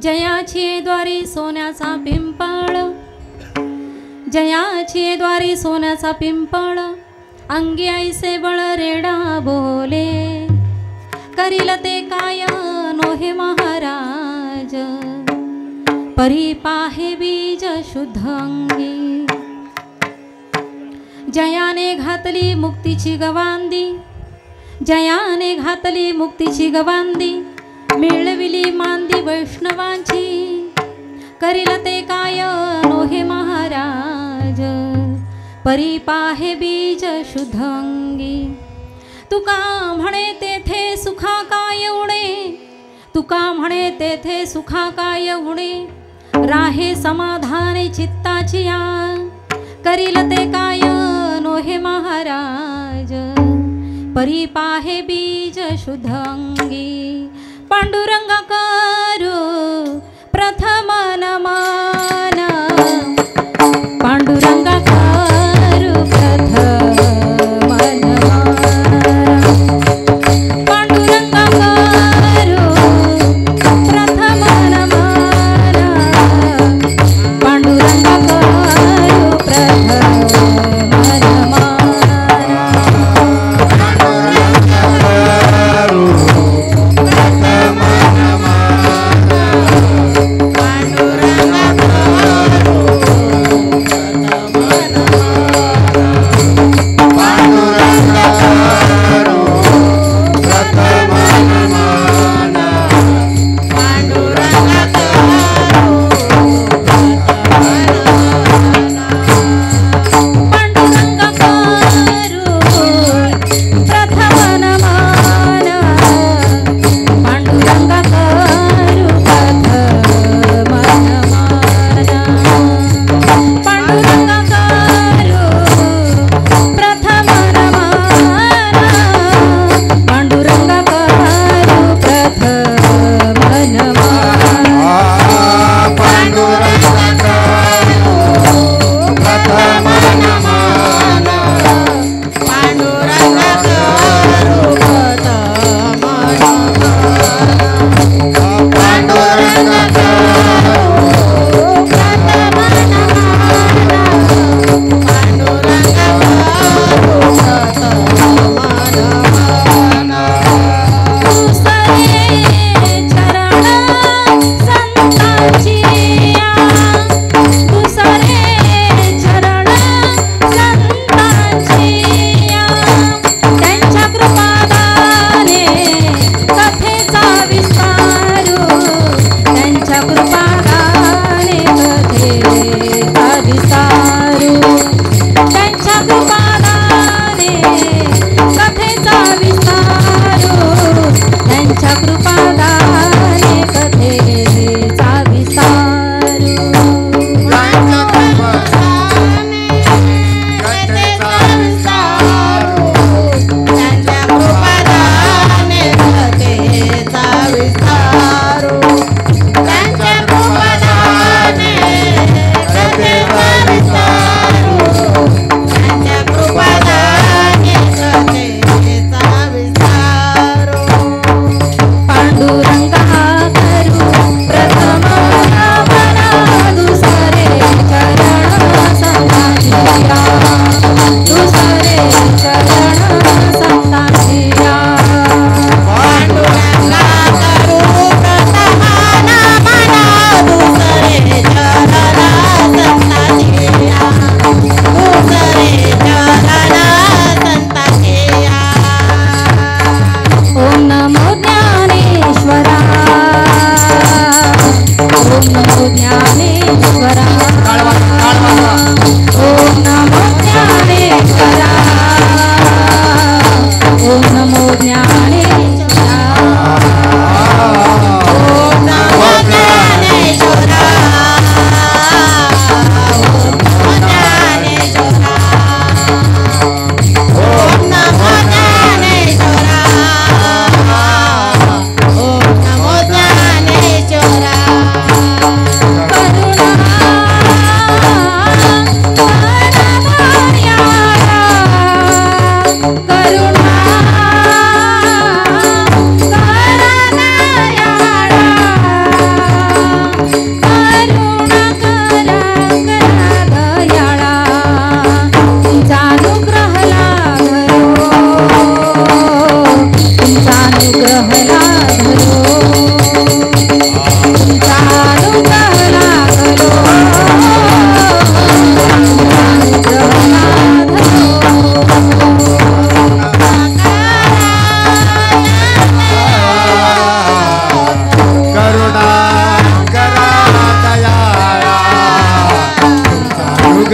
जयाची द्वारी सोन्याचा पिंपळ, जयाची द्वारी सोन्याचा पिंपळ, अंगी ऐसे बळ रेडा बोले, करील ते काय नोहे महाराज, परी पाहे बीज शुद्ध अंगी. जयाने घातली मुक्तीची गवांदी, जयाने घातली मुक्तीची गवांदी, मिळविली मांदी वैष्णवांची, करील ते काय नोहे महाराज, परी पाहे बीज शुद्ध अंगी. तुका म्हणे तेथे सुखा काय उणे, तुका म्हणे तेथे सुखा काय उणे, राहे समाधाने चित्ताची या, करील ते काय नोहे महाराज, परी पाहे बीज शुद्ध अंगी. पांडुरंग करू प्रथम नमन, पांडुरंग करू प्रथम नमन, पांडुरंग करू प्रथम नमन, पांडुरंग करू प्रथम नमन. प्रथम नमन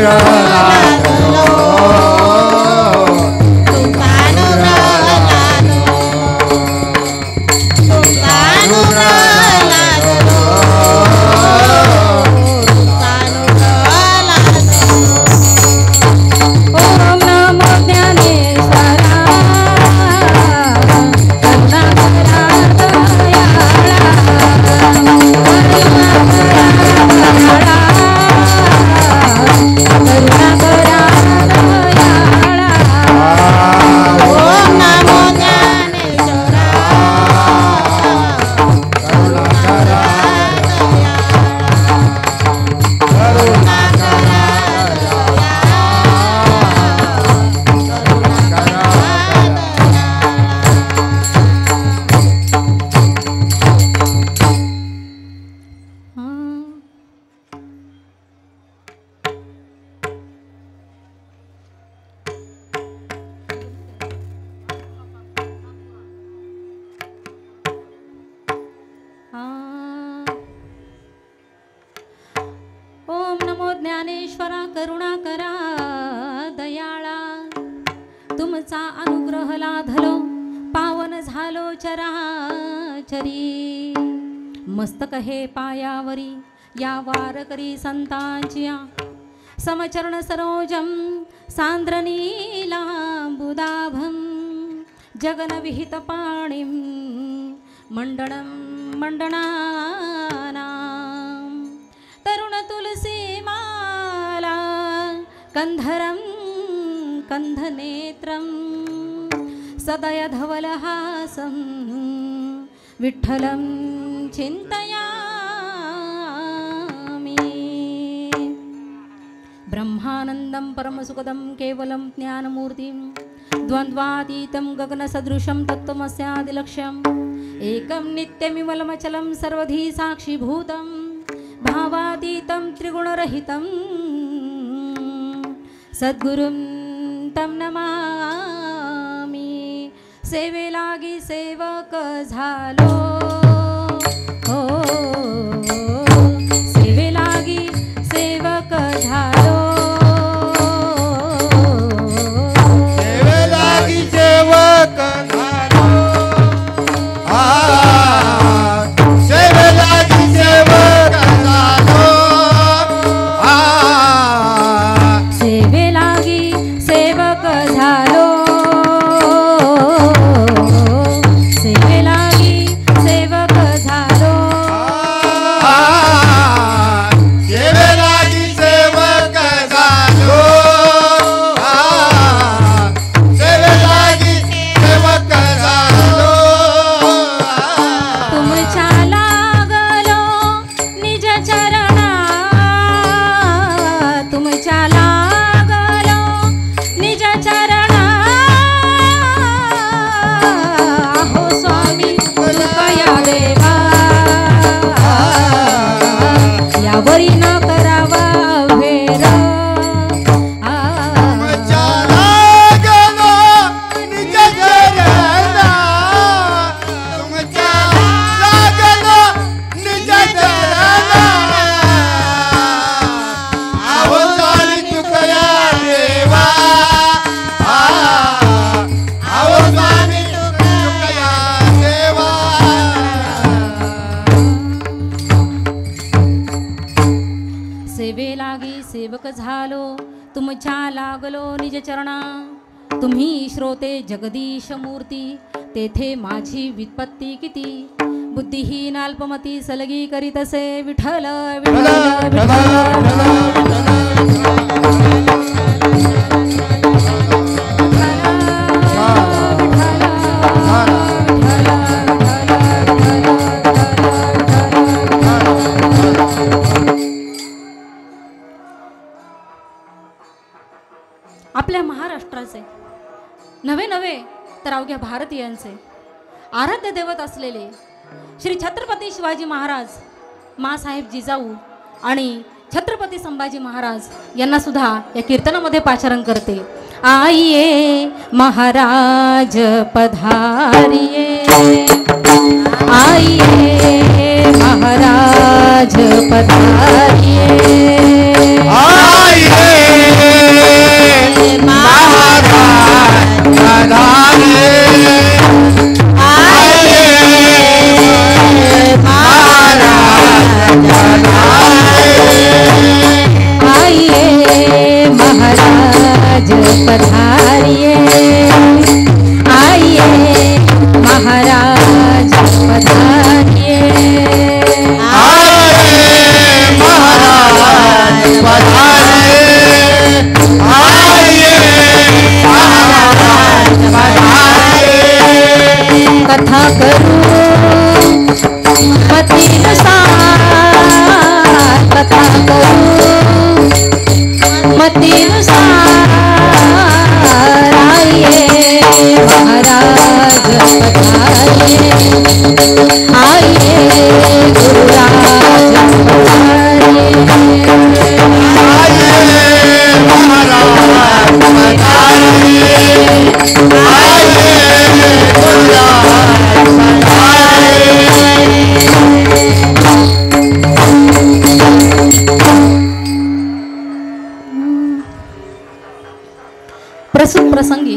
अनुग्रह लादलो तुमचा अनुग्रह लादलो तुमचा अनुग्रह लादलो तुमचा अनुग्रह लादलो ओम नमो ज्ञानेश्वरा करुणाकरा ओम नमो ज्ञानेश्वरा करुणाकरा ओम नमो ज्ञानेश्वरा करुणाकरा दयाळा तुमचा अनुग्रह लाधलो पावन झालो चराचरी मस्तक हे पायावरी या वारकरी संतांचिया समचरण सरोजम सांद्र नीलांबुदाभं जगन विहित पाणिं मंडणं मंडनानां तरुण तुलसी माला कंधरं कंधनेत्रं सदय धवलहासं विठ्ठलं चिन्तयामि ब्रह्मानन्दं परमसुखदं केवलं ज्ञानमूर्तिं द्वन्द्वातीतं गगनसदृशं तत्त्वमस्यादिलक्ष्यम् एकं नित्यमिमलमचलं सर्वधी साक्षीभूतं भावातीतं त्रिगुणरहितं सद्गुरुं तं नमामि सेवे लागी सेवक झालो हो सेवे लागी सेवक झालो सेवे लागी सेवक झालो सेवे लागी सेवक झालो सेवे लागी सेवक झालो सेवे लागी सेवक झालो सेवे लागी सेवक झालो सेवे लागी सेवक झालो तुमच्या लागलो निज चरणा तुमच्या लागलो निज चरणा हो स्वामी कृपया देवा यावरी न करावा भेर तुमच्या लागलो निज चरणा तुमच्या लागलो निज चरणा आहो स्वामी तुकया देवा आहो स्वामी तुकया देवा सेवे लागी सेवक झालो तुमच्या लागलो निज चरणा तुम्ही श्रोते जगदीश मूर्ती तेथे माझी वित्पत्ती किती बुद्धिहीन अल्पमती सलगी करीतसे विठ्ठल विठ्ठल आपल्या महाराष्ट्राचे नवे नवे तर अवघ्या भारतीयांचे आराध्य दैवत असलेले श्री छत्रपती शिवाजी महाराज मासाहेब जिजाऊ आणि छत्रपती संभाजी महाराज यांना सुद्धा या कीर्तनामध्ये पाचारण करते. आइए महाराज पधारिए आइए महाराज पधारिए आइए मतीनुसार कथा करू मतीनुसार आइए महाराज पधारिए आइए गुरुराज पधारिए प्रसूत प्रसंगी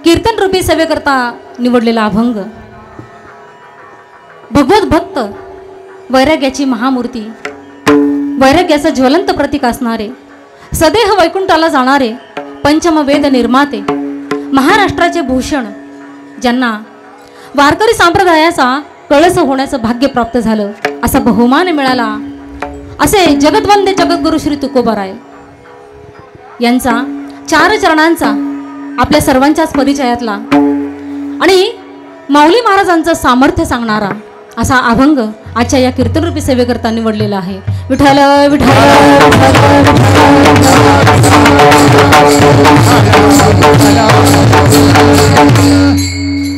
कीर्तन रूपी सेवेकरता निवडलेला अभंग भगवत भक्त वैराग्याची महामूर्ती वैराग्याचं ज्वलंत प्रतीक असणारे सदेह वैकुंठाला जाणारे पंचम वेद निर्माते महाराष्ट्राचे भूषण ज्यांना वारकरी संप्रदायाचा कळस होण्याचं भाग्य प्राप्त झालं असा बहुमान मिळाला असे जगद्वंदे जगद्गुरु श्री तुकोबाराय यांचा चार चरणांचा आपल्या सर्वांच्याच परिचयातला आणि माऊली महाराजांचं सामर्थ्य सांगणारा असा अभंग आजच्या या कीर्तनरूपी सेवेकरता निवडलेला आहे. विठ्ठल विठ्ठल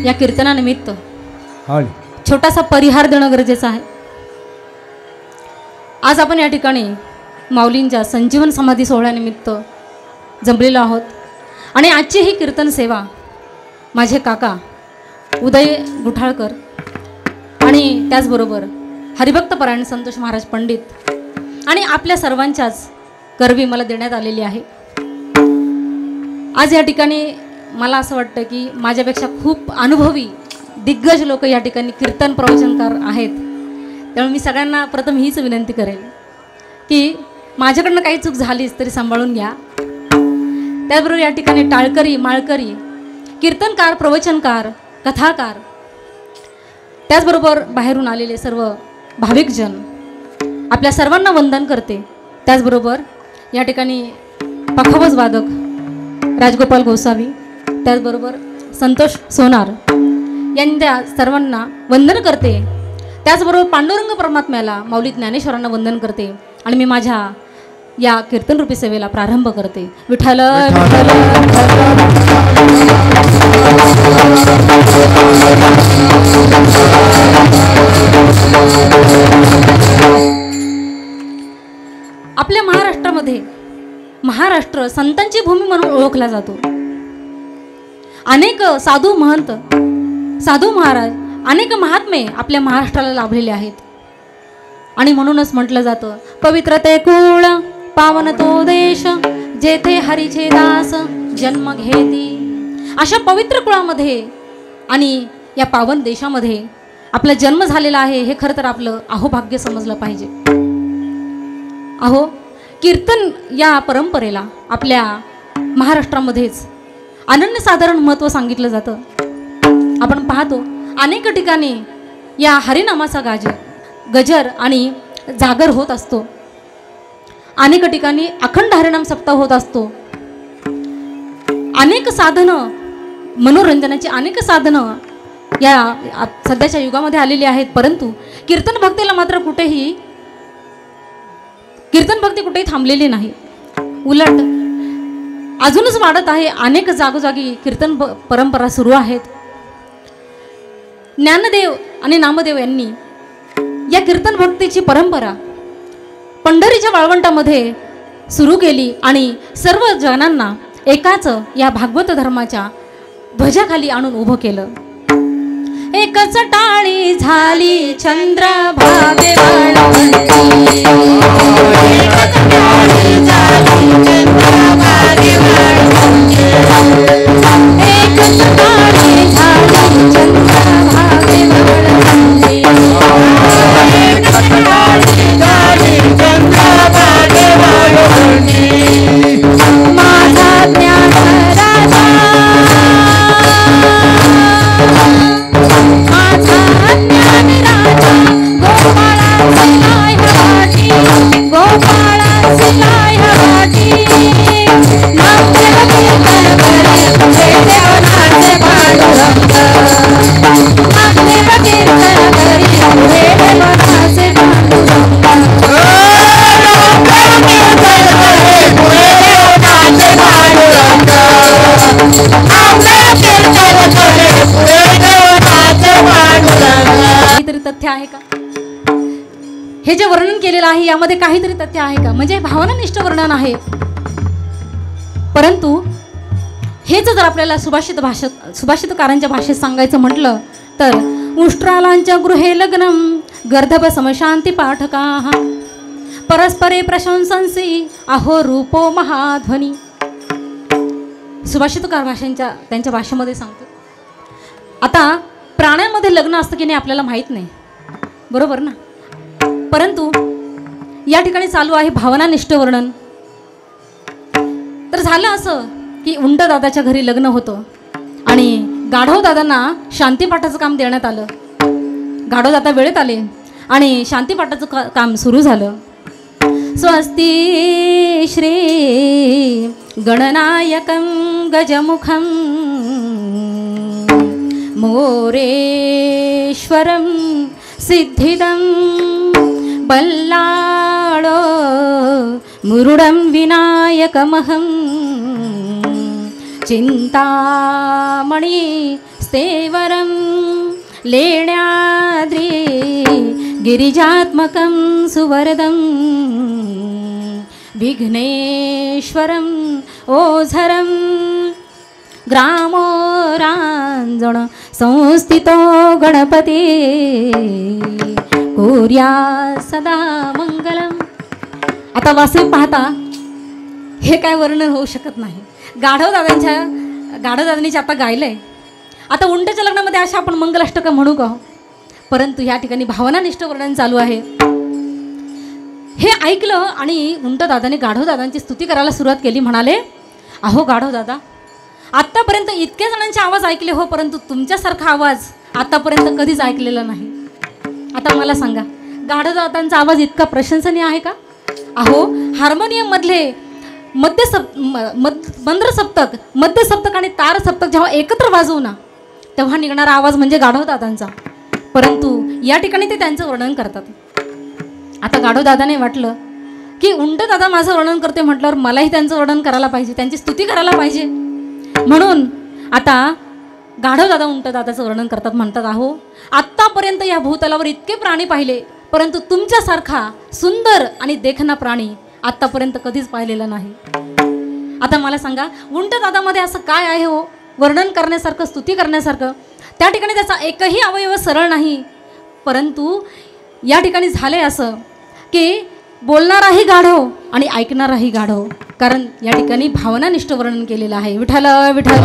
या कीर्तनानिमित्त छोटासा परिहार देणं गरजेचं आहे. आज आपण या ठिकाणी माऊलींच्या संजीवन समाधी सोहळ्यानिमित्त जमलेलो आहोत आणि आजची ही कीर्तन सेवा माझे काका उदय गुठाळकर आणि त्याचबरोबर हरिभक्त परायण संतोष महाराज पंडित आणि आपल्या सर्वांच्याच गर्वी मला देण्यात आलेली आहे. आज या ठिकाणी मला असं वाटतं की माझ्यापेक्षा खूप अनुभवी दिग्गज लोक या ठिकाणी कीर्तन प्रवचनकार आहेत. त्यामुळे मी सगळ्यांना प्रथम हीच विनंती करेन की माझ्याकडनं काही चूक झालीच तरी सांभाळून घ्या. त्याचबरोबर या ठिकाणी टाळकरी माळकरी कीर्तनकार प्रवचनकार कथाकार त्याचबरोबर बाहेरून आलेले सर्व भाविकजन आपल्या सर्वांना वंदन करते. त्याचबरोबर या ठिकाणी पखावज वादक राजगोपाल गोसावी त्याचबरोबर संतोष सोनार यांच्या सर्वांना वंदन करते. त्याचबरोबर पांडुरंग परमात्म्याला माऊली ज्ञानेश्वरांना वंदन करते आणि मी माझ्या या कीर्तनरूपी सेवेला प्रारंभ करते. विठ्ठल विठ्ठल आपल्या महाराष्ट्रामध्ये महाराष्ट्र संतांची भूमी म्हणून ओळखला जातो. अनेक साधू महंत साधू महाराज अनेक महात्मे आपल्या महाराष्ट्राला लाभलेले आहेत आणि म्हणूनच म्हटलं जातं पवित्र ते कुळ पावन तो देश जेथे हरीचे दास जन्म घेती. अशा पवित्र कुळामध्ये आणि या पावन देशामध्ये आपला जन्म झालेला आहे हे खरं तर आपलं अहोभाग्य समजलं पाहिजे. अहो कीर्तन या परंपरेला आपल्या महाराष्ट्रामध्येच अनन्यसाधारण महत्त्व सांगितलं जातं. आपण पाहतो अनेक ठिकाणी या हरिनामाचा गजर आणि जागर होत असतो. अनेक ठिकाणी अखंड हरिनाम सप्ताह होत असतो. अनेक साधनं मनोरंजनाची अनेक साधनं या सध्याच्या युगामध्ये आलेली आहेत. परंतु कीर्तन भक्तीला मात्र कीर्तन भक्ती कुठेही थांबलेली नाही. उलट अजूनच वाढत आहे. अनेक जागोजागी कीर्तन परंपरा सुरू आहेत. ज्ञानदेव आणि नामदेव यांनी या कीर्तन भक्तीची परंपरा पंढरीच्या वाळवंटामध्ये सुरू केली आणि सर्व जनांना एकाच या भागवत धर्माच्या ध्वजाखाली आणून उभं केलं. एकच टाळी झाली चंद्रभागे वाळवंटी एकच टाळी झाली चंद्रभागे वाळवंटी एकच टाळी झाली चंद्रभागे वाळवंटी एकच टाळी झाली चंद्रभागे वाळवंटी माझा ज्ञान राजा माझा ज्ञान राजा गोपाळाचा काहीतरी तथ्य आहे का? हे जे वर्णन केलेलं आहे यामध्ये काहीतरी तथ्य आहे का? म्हणजे भावनानिष्ठ वर्णन आहे. परंतु हेच जर आपल्याला सुभाषितकारांच्या भाषेत सांगायचं म्हटलं तर उष्ट्रालांच्या गृहे लग्नम गर्धभ समशांती पाठकाः परस्परे प्रशंसन्सी अहो रूपो महाध्वनी. सुभाषितकार त्यांच्या भाषेमध्ये सांगतो. आता प्राण्यांमध्ये लग्न असतं की नाही आपल्याला माहीत नाही, बरोबर ना? परंतु या ठिकाणी चालू आहे भावनानिष्ठ वर्णन. तर झालं असं की उंट दादाच्या घरी लग्न होतं आणि गाढव दादांना शांतीपाठाचं काम देण्यात आलं. गाढव दादा वेळेत आले आणि शांतीपाठाचं काम सुरू झालं. स्वस्ती श्री गणनायकं गजमुखं मोरेश्वरं सिद्धिदं बल्लाळो मुरुडं विनायकमहं चिंतामणि स्थेवरं लेण्याद्रि गिरिजात्मकं सुवरदं विघ्नेश्वरं ओझरं ग्रामोरांजण संस्थितो गणपती कोर्या सदा मंगलम. आता वास्तविक पाहता हे काय वर्णन होऊ शकत नाही. गाढव दादांनी आता गायलंय. आता उंटच्या लग्नामध्ये अशा आपण मंगलाष्टक म्हणू का? परंतु या ठिकाणी भावनानिष्ठ वर्णन चालू आहे. हे ऐकलं आणि उंट दादाने गाढव दादांची स्तुती करायला सुरुवात केली. म्हणाले, अहो गाढव दादा, आत्तापर्यंत इतक्या जणांचे आवाज ऐकले हो, परंतु तुमच्यासारखा आवाज आतापर्यंत कधीच ऐकलेला नाही. आता मला सांगा, गाढव दादांचा आवाज इतका प्रशंसनीय आहे का? अहो हार्मोनियम मधले मंद्र सप्तक, मध्य सप्तक आणि तार सप्तक जेव्हा एकत्र वाजवू ना तेव्हा निघणारा आवाज म्हणजे गाढव दादांचा. परंतु या ठिकाणी ते त्यांचं वर्णन करतात. आता गाढव दादाने वाटलं की उंट दादा माझं वर्णन करते म्हटल्यावर मलाही त्यांचं वर्णन करायला पाहिजे, त्यांची स्तुती करायला पाहिजे. म्हणून आता गाढव दादा उंट दादाचं वर्णन करतात. म्हणतात, अहो आत्तापर्यंत या भूतलावर इतके प्राणी पाहिले, परंतु तुमच्यासारखा सुंदर आणि देखणा प्राणी आत्तापर्यंत कधीच पाहिलेला नाही. आता मला सांगा, उंट दादामध्ये असं काय आहे हो वर्णन करण्यासारखं, स्तुती करण्यासारखं? त्या ठिकाणी त्याचा एकही अवयव सरळ नाही. परंतु या ठिकाणी झालंय असं की बोलणाराही गाढव आणि ऐकणाराही गाढव, कारण या ठिकाणी भावनानिष्ठ वर्णन केलेलं आहे. विठ्ठल विठ्ठल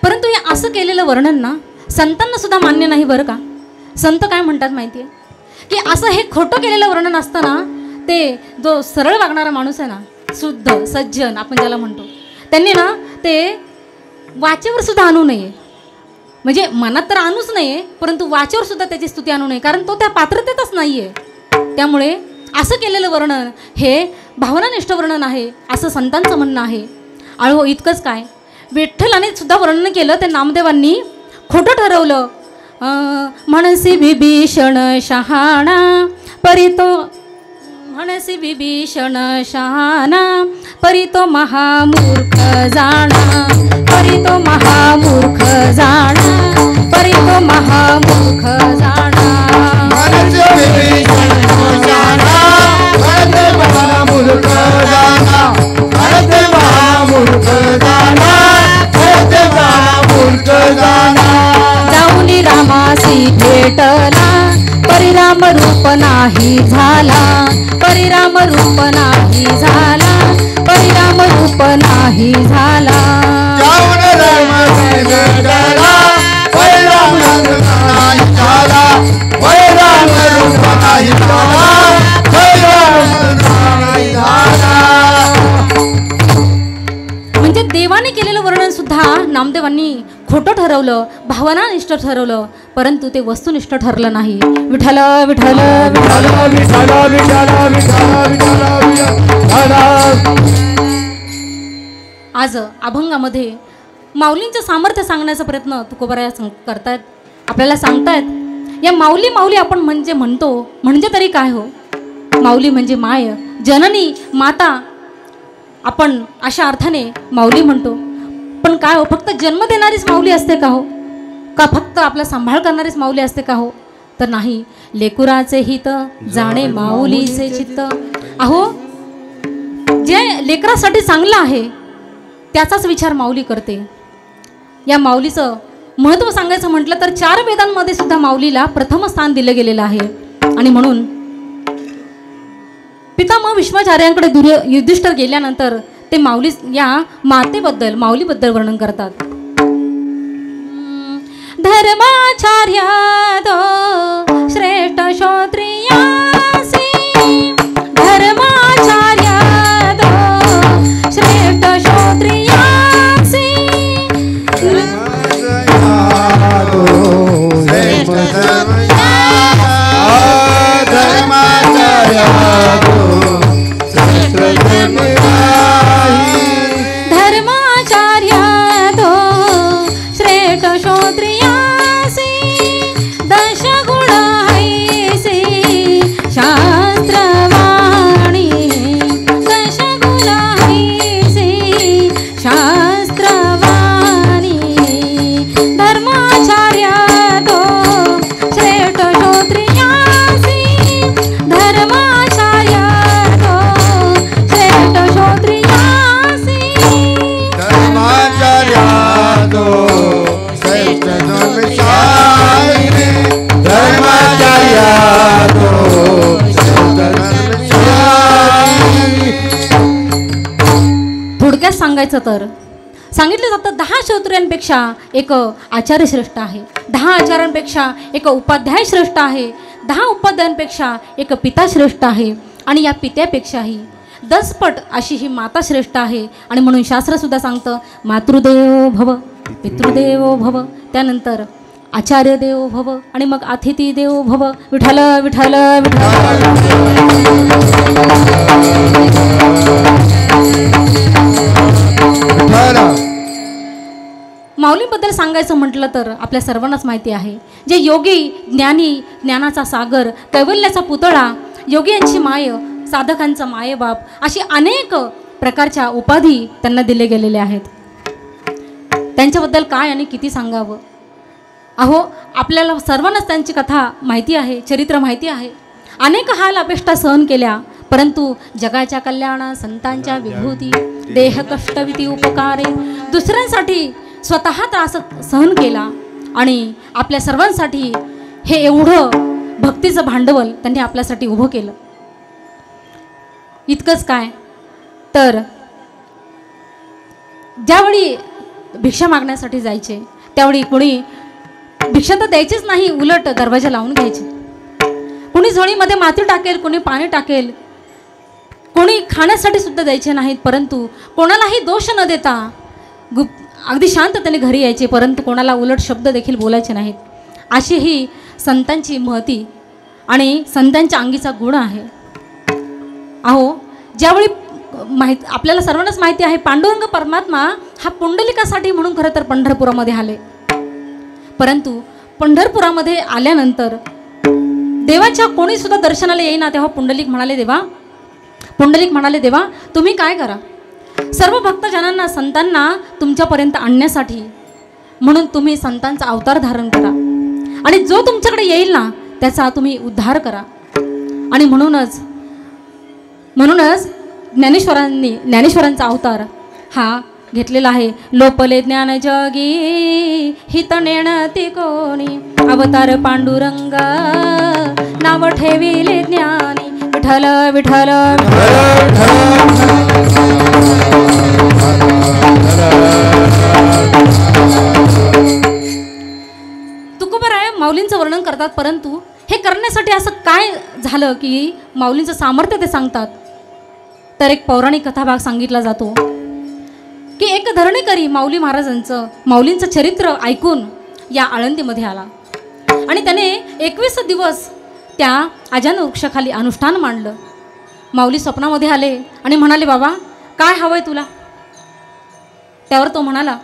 परंतु हे असं केलेलं वर्णन ना संतांना सुद्धा मान्य नाही बरं का. संत काय म्हणतात माहिती आहे की असं हे खोटं केलेलं वर्णन असताना ते जो सरळ वागणारा माणूस आहे ना, शुद्ध सज्जन आपण ज्याला म्हणतो, त्यांनी ना ते वाचेवर सुद्धा आणू नये. म्हणजे मनात तर आणूच नये, परंतु वाचेवर सुद्धा त्याची स्तुती आणू नये, कारण तो त्या पात्रतेतच नाही आहे. त्यामुळे असं केलेलं वर्णन हे भावनानिष्ठ वर्णन आहे असं संतांचं म्हणणं आहे. अहो इतकंच काय, विठ्ठलाने सुद्धा वर्णन केलं ते नामदेवांनी खोटं ठरवलं. म्हणसी विभीषण शहाणा परितो, म्हणसी विभीषण शहाणा परितो महामूर्ख जाणा, परितो महामूर्ख जाणा, परितो महामूर्ख जाणा. मनसे विभीषण शहाणा परितो महामूर्ख जाणा, परितो महामूर्ख जाणा, परितो महामूर्ख जाणा. जाऊनी रामासी भेटला परिराम रूप नाही झाला, परिराम रूप नाही झाला, परिराम रूप नाही झाला. जाऊन रामासी भेटला परिराम रूप नाही झाला, परिराम रूप नाही झाला, परिराम रूप नाही झाला. म्हणजे देवाने केलेलं वर्णन सुद्धा नामदेवांनी खोटं ठरवलं, भावनानिष्ठ ठरवलं, परंतु ते वस्तुनिष्ठ ठरलं नाही. विठ्ठल विठ्ठल आज अभंगामध्ये माऊलींचं सामर्थ्य सांगण्याचा प्रयत्न तुकोबाराया करतायत, आपल्याला सांगतायत. या माऊली माऊली आपण म्हणजे म्हणतो, म्हणजे तरी काय हो, माऊली म्हणजे माय, जननी, माता. आपण अशा अर्थाने माऊली म्हणतो. पण काय हो, फक्त जन्म देणारीच माऊली असते का हो? का फक्त आपला सांभाळ करणारीच माऊली असते का हो? तर नाही. लेकुराचे हित जाणे माऊलीचे चित्त. अहो, जे लेकरासाठी चांगलं आहे त्याचाच विचार माऊली करते. या माऊलीचं महत्त्व सांगायचं म्हटलं तर 4 वेदांमध्ये सुद्धा माऊलीला प्रथम स्थान दिलं गेलेलं आहे. आणि म्हणून पितामह विश्वाचार्यांकडे युधिष्ठिर गेल्यानंतर ते माऊली या मातेबद्दल माऊलीबद्दल वर्णन करतात. धर्माचार्य तो श्रेष्ठ क्षत्रियासी, धर्माचार्य तो श्रेष्ठ क्षत्रियासी, धर्माचार्य तो श्रेष्ठ क्षत्रियासी, दशगुण हैसी शास्त्रवाणी, दशगुण हैसी शास्त्रवाणी, धर्माचार्य तो श्रेष्ठ क्षत्रियासी, धर्माचार्य तो श्रेष्ठ क्षत्रियासी, धर्माचार्य तो श्रेष्ठ धर्मशास्त्री, धर्माचार्य तो श्रेष्ठ धर्मशास्त्री. थोडक्यात सांगायचं तर सांगितलं जातं 10 क्षत्रियांपेक्षा एक आचार्य श्रेष्ठ आहे, 10 आचार्यांपेक्षा एक उपाध्याय श्रेष्ठ आहे, 10 उपाध्यायांपेक्षा एक पिता श्रेष्ठ आहे आणि या पित्यापेक्षाही 10 पट अशी ही माता श्रेष्ठ आहे. आणि म्हणून शास्त्रसुद्धा सांगतं मातृदेवो भव, पितृदेवो भव, त्यानंतर आचार्य देवो भव आणि मग अतिथी देवो भव. विठ्ठल विठ्ठल विठ्ठल. माऊलीबद्दल सांगायचं म्हटलं तर आपल्या सर्वांनाच माहिती आहे, जे योगी ज्ञानी, ज्ञानाचा सागर, कैवल्याचा पुतळा, योगी यांची माय, साधकांचा मायबाप, अशी अनेक प्रकारच्या उपाधी त्यांना दिले गेलेले आहेत. त्यांच्याबद्दल काय आणि किती सांगावं. अहो, आपल्याला सर्वांनाच त्यांची कथा माहिती आहे, चरित्र माहिती आहे. अनेक हाल अपेष्टा सहन केल्या, परंतु जगाच्या कल्याणा, संतांच्या विभूती, देह कष्टविती उपकारे, दुसऱ्यांसाठी स्वतः त्रास सहन केला आणि आपल्या सर्वांसाठी हे एवढं भक्तीचं भांडवल त्यांनी आपल्यासाठी उभं केलं. इतकंच काय तर ज्यावेळी भिक्षा मागण्यासाठी जायचे त्यावेळी कोणी भिक्षा तर द्यायचीच नाही, उलट दरवाजा लावून घ्यायचे. कोणी झोळीमध्ये माती टाकेल, कोणी पाणी टाकेल, कोणी खाण्यासाठी सुद्धा द्यायचे नाहीत, परंतु कोणालाही दोष न देता अगदी शांततेने घरी यायचे, परंतु कोणाला उलट शब्द देखील बोलायचे नाहीत. अशी ही संतांची महती आणि संतांच्या अंगीचा गुण आहे. अहो, ज्यावेळी आपल्याला सर्वांनाच माहिती आहे पांडुरंग परमात्मा हा पुंडलिकासाठी म्हणून खरं तर पंढरपुरामध्ये आले, परंतु पंढरपुरामध्ये आल्यानंतर देवाच्या कोणी सुद्धा दर्शनाला येईना, तेव्हा पुंडलिक म्हणाले देवा तुम्ही काय करा, सर्व भक्तजनांना संतांना तुमच्यापर्यंत आणण्यासाठी म्हणून तुम्ही संतांचा अवतार धारण करा आणि जो तुमच्याकडे येईल ना त्याचा तुम्ही उद्धार करा. आणि म्हणूनच ज्ञानेश्वरांचा अवतार हा घेतलेला आहे. लोपले ज्ञान जगी हित नेणती कोणी, अवतार पांडुरंग नाव ठेविले ज्ञानी, विठ्ठल विठ्ठल. तुकोबाराय माऊलींचं वर्णन करतात, परंतु हे करण्यासाठी असं काय झालं की माऊलींचं सामर्थ्य ते सांगतात. तर एक पौराणिक कथाभाग सांगितला जातो की एक धरणीकरी माऊलींचं चरित्र ऐकून या आळंदीमध्ये आला आणि त्याने 21 दिवस त्या आजान वृक्षाखाली अनुष्ठान मांडलं. माऊली स्वप्नामध्ये आले आणि म्हणाले, बाबा काय हवंय तुला? त्यावर तो म्हणाला,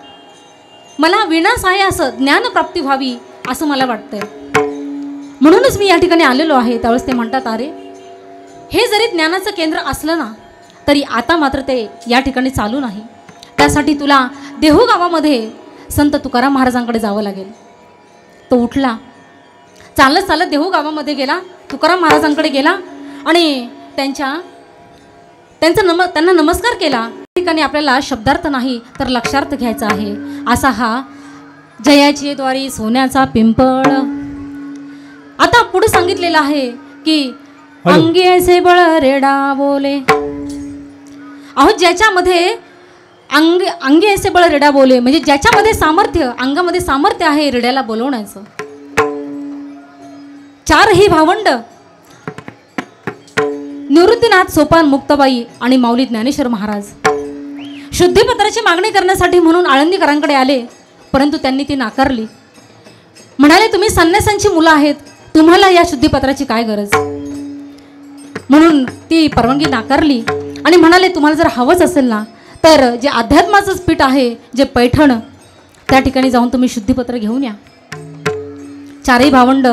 मला विनासाय असं ज्ञानप्राप्ती व्हावी असं मला वाटतंय, म्हणूनच मी या ठिकाणी आलेलो आहे. त्यावेळेस ते म्हणतात, अरे हे जरी ज्ञानाचं केंद्र असलं ना तरी आता मात्र ते या ठिकाणी चालू नाही. त्यासाठी तुला देहू गावामध्ये संत तुकाराम महाराजांकडे जावं लागेल. तो उठला, चालत चालत देहू गावामध्ये गेला, तुकाराम महाराजांकडे गेला आणि त्यांना नमस्कार केला. ठिकाणी आपल्याला शब्दार्थ नाही तर लक्षार्थ घ्यायचा आहे. असा हा जयाची द्वारी सोन्याचा पिंपळ. आता पुढे सांगितलेलं आहे की अंगी ऐसे बळ रेडा बोले. अहो ज्याच्यामध्ये अंगी ऐसे बळ रेडा बोले म्हणजे ज्याच्यामध्ये सामर्थ्य, अंगामध्ये सामर्थ्य आहे रेड्याला बोलवण्याचं. चारही भावंड निवृत्तीनाथ, सोपान, मुक्ताबाई आणि माऊली ज्ञानेश्वर महाराज शुद्धीपत्राची मागणी करण्यासाठी म्हणून आळंदीकरांकडे आले, परंतु त्यांनी ती नाकारली. म्हणाले तुम्ही संन्यासांची मुलं आहेत, तुम्हाला या शुद्धीपत्राची काय गरज. म्हणून ती परवानगी नाकारली आणि म्हणाले तुम्हाला जर हवंच असेल ना तर जे अध्यात्माचंच पीठ आहे, जे पैठण, त्या ठिकाणी जाऊन तुम्ही शुद्धीपत्र घेऊन या. चारही भावंड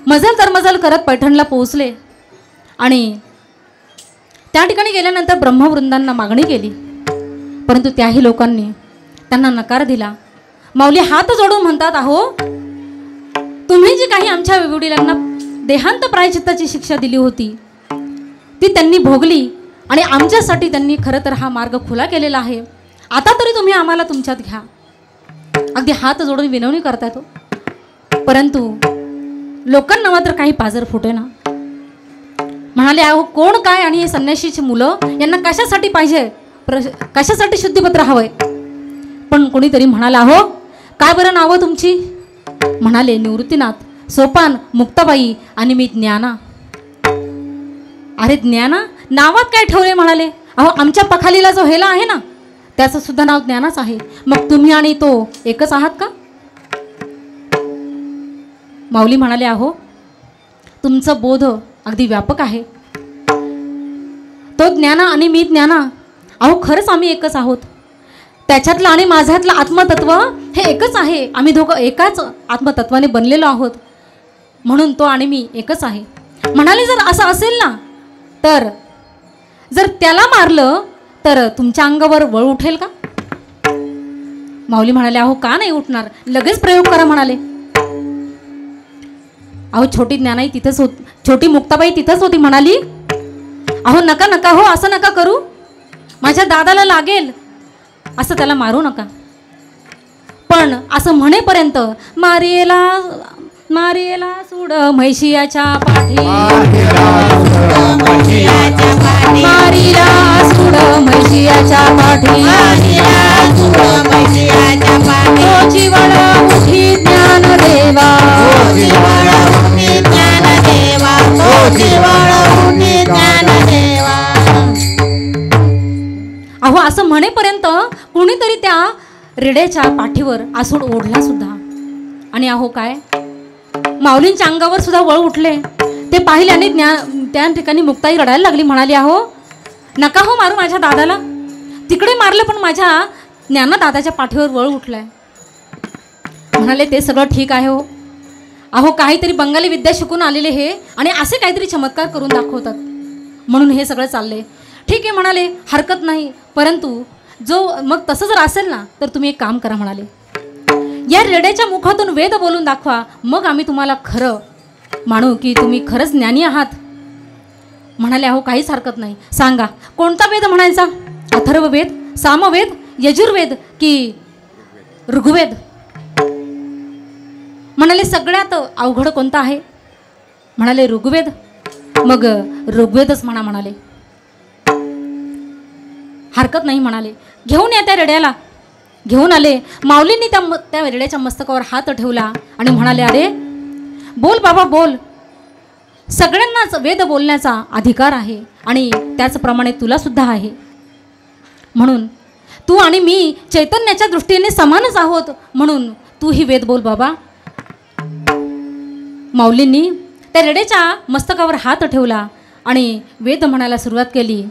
मजल दरमजल करत पैठणला पोहोचले आणि त्या ठिकाणी गेल्यानंतर ब्रह्मवृंदांना मागणी केली, परंतु त्याही लोकांनी त्यांना नकार दिला. माऊली हात जोडून म्हणतात, अहो तुम्ही जी काही आमच्या वडिलांना देहांत प्रायश्चित्ताची शिक्षा दिली होती ती त्यांनी भोगली आणि आमच्यासाठी त्यांनी खरं तर हा मार्ग खुला केलेला आहे. आता तरी तुम्ही आम्हाला तुमच्यात घ्या. अगदी हात जोडून विनवणी करता तो, परंतु लोकांना मात्र काही पाजर फुटेना. म्हणाले अहो कोण काय आणि हे संन्याशीची मुलं यांना कशासाठी पाहिजे, कशासाठी शुद्धीपत्र हवंय. पण कोणीतरी म्हणाला अहो काय बरं नावं तुमची. म्हणाले निवृत्तीनाथ, सोपान, मुक्ताबाई आणि मी ज्ञाना. अरे ज्ञाना, नावात काय ठेवले. म्हणाले अहो आमच्या पखालीला जो हेला आहे ना त्याचं सुद्धा नाव ज्ञानाच आहे. मग तुम्ही आणि तो एकच आहात का. माऊली म्हणाले अहो तुमचं बोध अगदी व्यापक आहे. तो ज्ञाना आणि मी ज्ञाना, अहो खरंच आम्ही एकच आहोत. त्याच्यातलं आणि माझ्यातलं आत्मतत्व हे एकच आहे. आम्ही दोघं एकाच आत्मतत्वाने बनलेलो आहोत, म्हणून तो आणि मी एकच आहे. म्हणाले जर असं असेल ना तर जर त्याला मारलं तर तुमच्या अंगावर वळ उठेल का. माऊली म्हणाले अहो का नाही उठणार, लगेच प्रयोग करा. म्हणाले अहो छोटी ज्ञानाई तिथंच होती, छोटी मुक्ताबाई तिथंच होती. म्हणाली अहो नका नका, हो असं नका करू, माझ्या दादाला लागेल, असं त्याला मारू नका. पण असं म्हणेपर्यंत मारियेला मारियेला सोड म्हैशियाच्या पाठी, मारिला सोड म्हैशियाच्या पाठी, तोची वळ उठी ज्ञान देवा, अहो असं म्हणेपर्यंत कुणीतरी त्या रेड्याच्या पाठीवर आसूड ओढला सुद्धा. आणि अहो काय माऊलींच्या अंगावर सुद्धा वळ उठले. ते पाहिल्याने त्या ठिकाणी मुक्ताई रडायला लागली. म्हणाली अहो नका हो मारू माझ्या दादाला, तिकडे मारलं पण माझ्या ज्ञाना दादाच्या पाठीवर वळ उठलाय. म्हणाले ते सगळं ठीक आहे हो, अहो काहीतरी बंगाली विद्या शिकून आलेले हे आणि असे काहीतरी चमत्कार करून दाखवतात म्हणून हे सगळं चालले. ठीक आहे म्हणाले, हरकत नाही, परंतु मग तसं जर असेल ना तर तुम्ही एक काम करा. म्हणाले या रेड्याच्या मुखातून वेद बोलून दाखवा, मग आम्ही तुम्हाला खरं मानू की तुम्ही खरंच ज्ञानी आहात. म्हणाले अहो काहीच हरकत नाही, सांगा कोणता वेद म्हणायचा, अथर्ववेद, सामवेद, यजुर्वेद की ऋग्वेद. म्हणाले सगळ्यात अवघड कोणता आहे. म्हणाले ऋग्वेद. मग ऋग्वेदच म्हणा. म्हणाले हरकत नाही. म्हणाले घेऊन या त्या रेड्याला. घेऊन आले. माऊलींनी त्या रेड्याच्या मस्तकावर हात ठेवला आणि म्हणाले अरे बोल बाबा बोल, सगळ्यांनाच वेद बोलण्याचा अधिकार आहे आणि त्याचप्रमाणे तुला सुद्धा आहे. म्हणून तू आणि मी चैतन्याच्या दृष्टीने समानच आहोत, म्हणून तू ही वेद बोल बाबा. माऊलींनी त्या रेड्याच्या मस्तकावर हात ठेवला आणि वेद म्हणायला सुरुवात केली.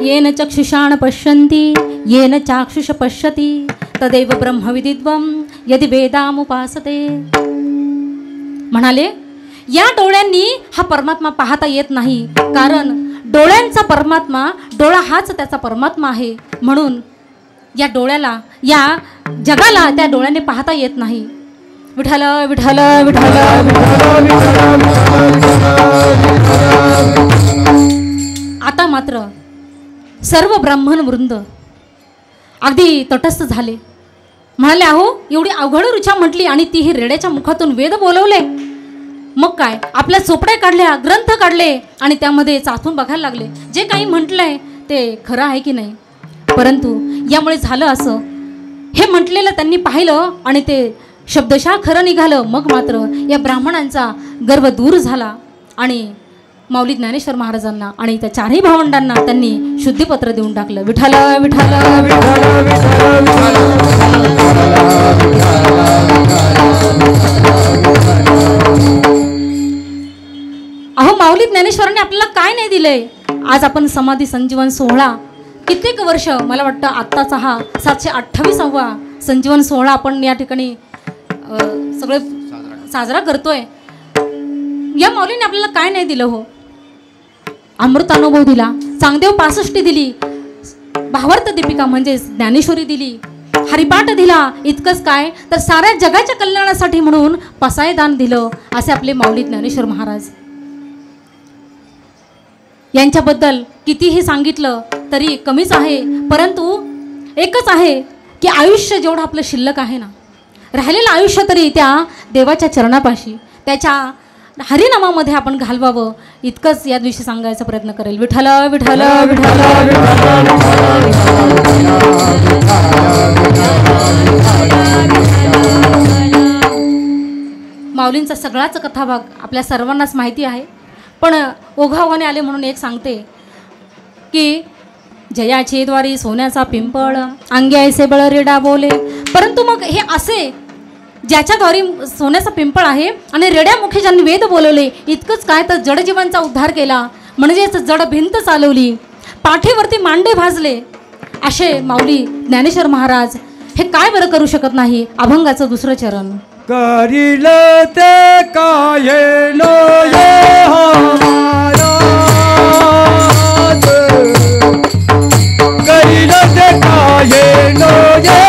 येन चक्षुषाण पश्यन्ति येन चाक्षुष पश्यति तदैव ब्रह्मविदित्वं यदि वेदामुपासते. म्हणाले या डोळ्यांनी हा परमात्मा पाहता येत नाही, कारण डोळ्यांचा परमात्मा, डोळा हाच त्याचा परमात्मा आहे. म्हणून या डोळ्याला, या जगाला त्या डोळ्याने पाहता येत नाही. विठ्ठल विठ्ठल विठ्ठल. आता मात्र सर्व ब्राह्मण वृंद अगदी तटस्थ झाले. म्हणाले, अहो एवढी अवघड ऋचा म्हटली आणि तीही रेड्याच्या मुखातून वेद बोलवले. मग काय, आपल्या चोपड्या काढल्या, ग्रंथ काढले आणि त्यामध्ये चाचून बघायला लागले जे काही म्हटलंय ते खरं आहे की नाही. परंतु यामुळे झालं असं, हे म्हटलेलं त्यांनी पाहिलं आणि ते शब्दशः खरं निघालं. मग मात्र या ब्राह्मणांचा गर्व दूर झाला आणि माऊली ज्ञानेश्वर महाराजांना आणि त्या चारही भावंडांना त्यांनी शुद्धीपत्र देऊन टाकलं. विठ्ठल विठ्ठल अहो माऊली ज्ञानेश्वरांनी आपल्याला काय नाही दिलंय. आज आपण समाधी संजीवन सोहळा कित्येक वर्ष, मला वाटतं आत्ताचा हा 728वा संजीवन सोहळा आपण या ठिकाणी सगळे साजरा करतोय. या माऊलीने आपल्याला काय नाही दिलं हो. अमृतानुभव दिला, चांगदेव 65 दिली, भावार्थ दीपिका म्हणजे ज्ञानेश्वरी दिली, हरिपाठ दिला. इतकंच काय तर साऱ्या जगाच्या कल्याणासाठी म्हणून पसायदान दिलं. असे आपले माऊली ज्ञानेश्वर महाराज. यांच्याबद्दल कितीही सांगितलं तरी कमीच आहे. परंतु एकच आहे की आयुष्य जेवढं आपलं शिल्लक आहे ना, राहिलेलं आयुष्य तरी त्या देवाच्या चरणापाशी त्याच्या हरिनामामध्ये आपण घालवावं, इतकंच या दिवशी सांगायचा प्रयत्न करेल. विठ्ठल विठ्ठल विठ्ठल. माऊलींचा सगळाच कथाभाग आपल्या सर्वांनाच माहिती आहे. पण ओघाओघाने आले म्हणून एक सांगते की जयाचे द्वारी सोन्याचा पिंपळ, अंगी ऐसे बळ रेडा बोले. परंतु मग हे असे ज्याच्याद्वारे सोन्याचा पिंपळ आहे आणि रेड्यामुखी ज्यांनी वेद बोलवले, इतकंच काय तर जडजीवांचा उद्धार केला, म्हणजेच जड भिंत चालवली, पाठीवरती मांडे भाजले, असे माऊली ज्ञानेश्वर महाराज हे काय बरं करू शकत नाही. अभंगाचं दुसरं चरण. करील ते काय लो ये हमारा, करील ते काय लो ये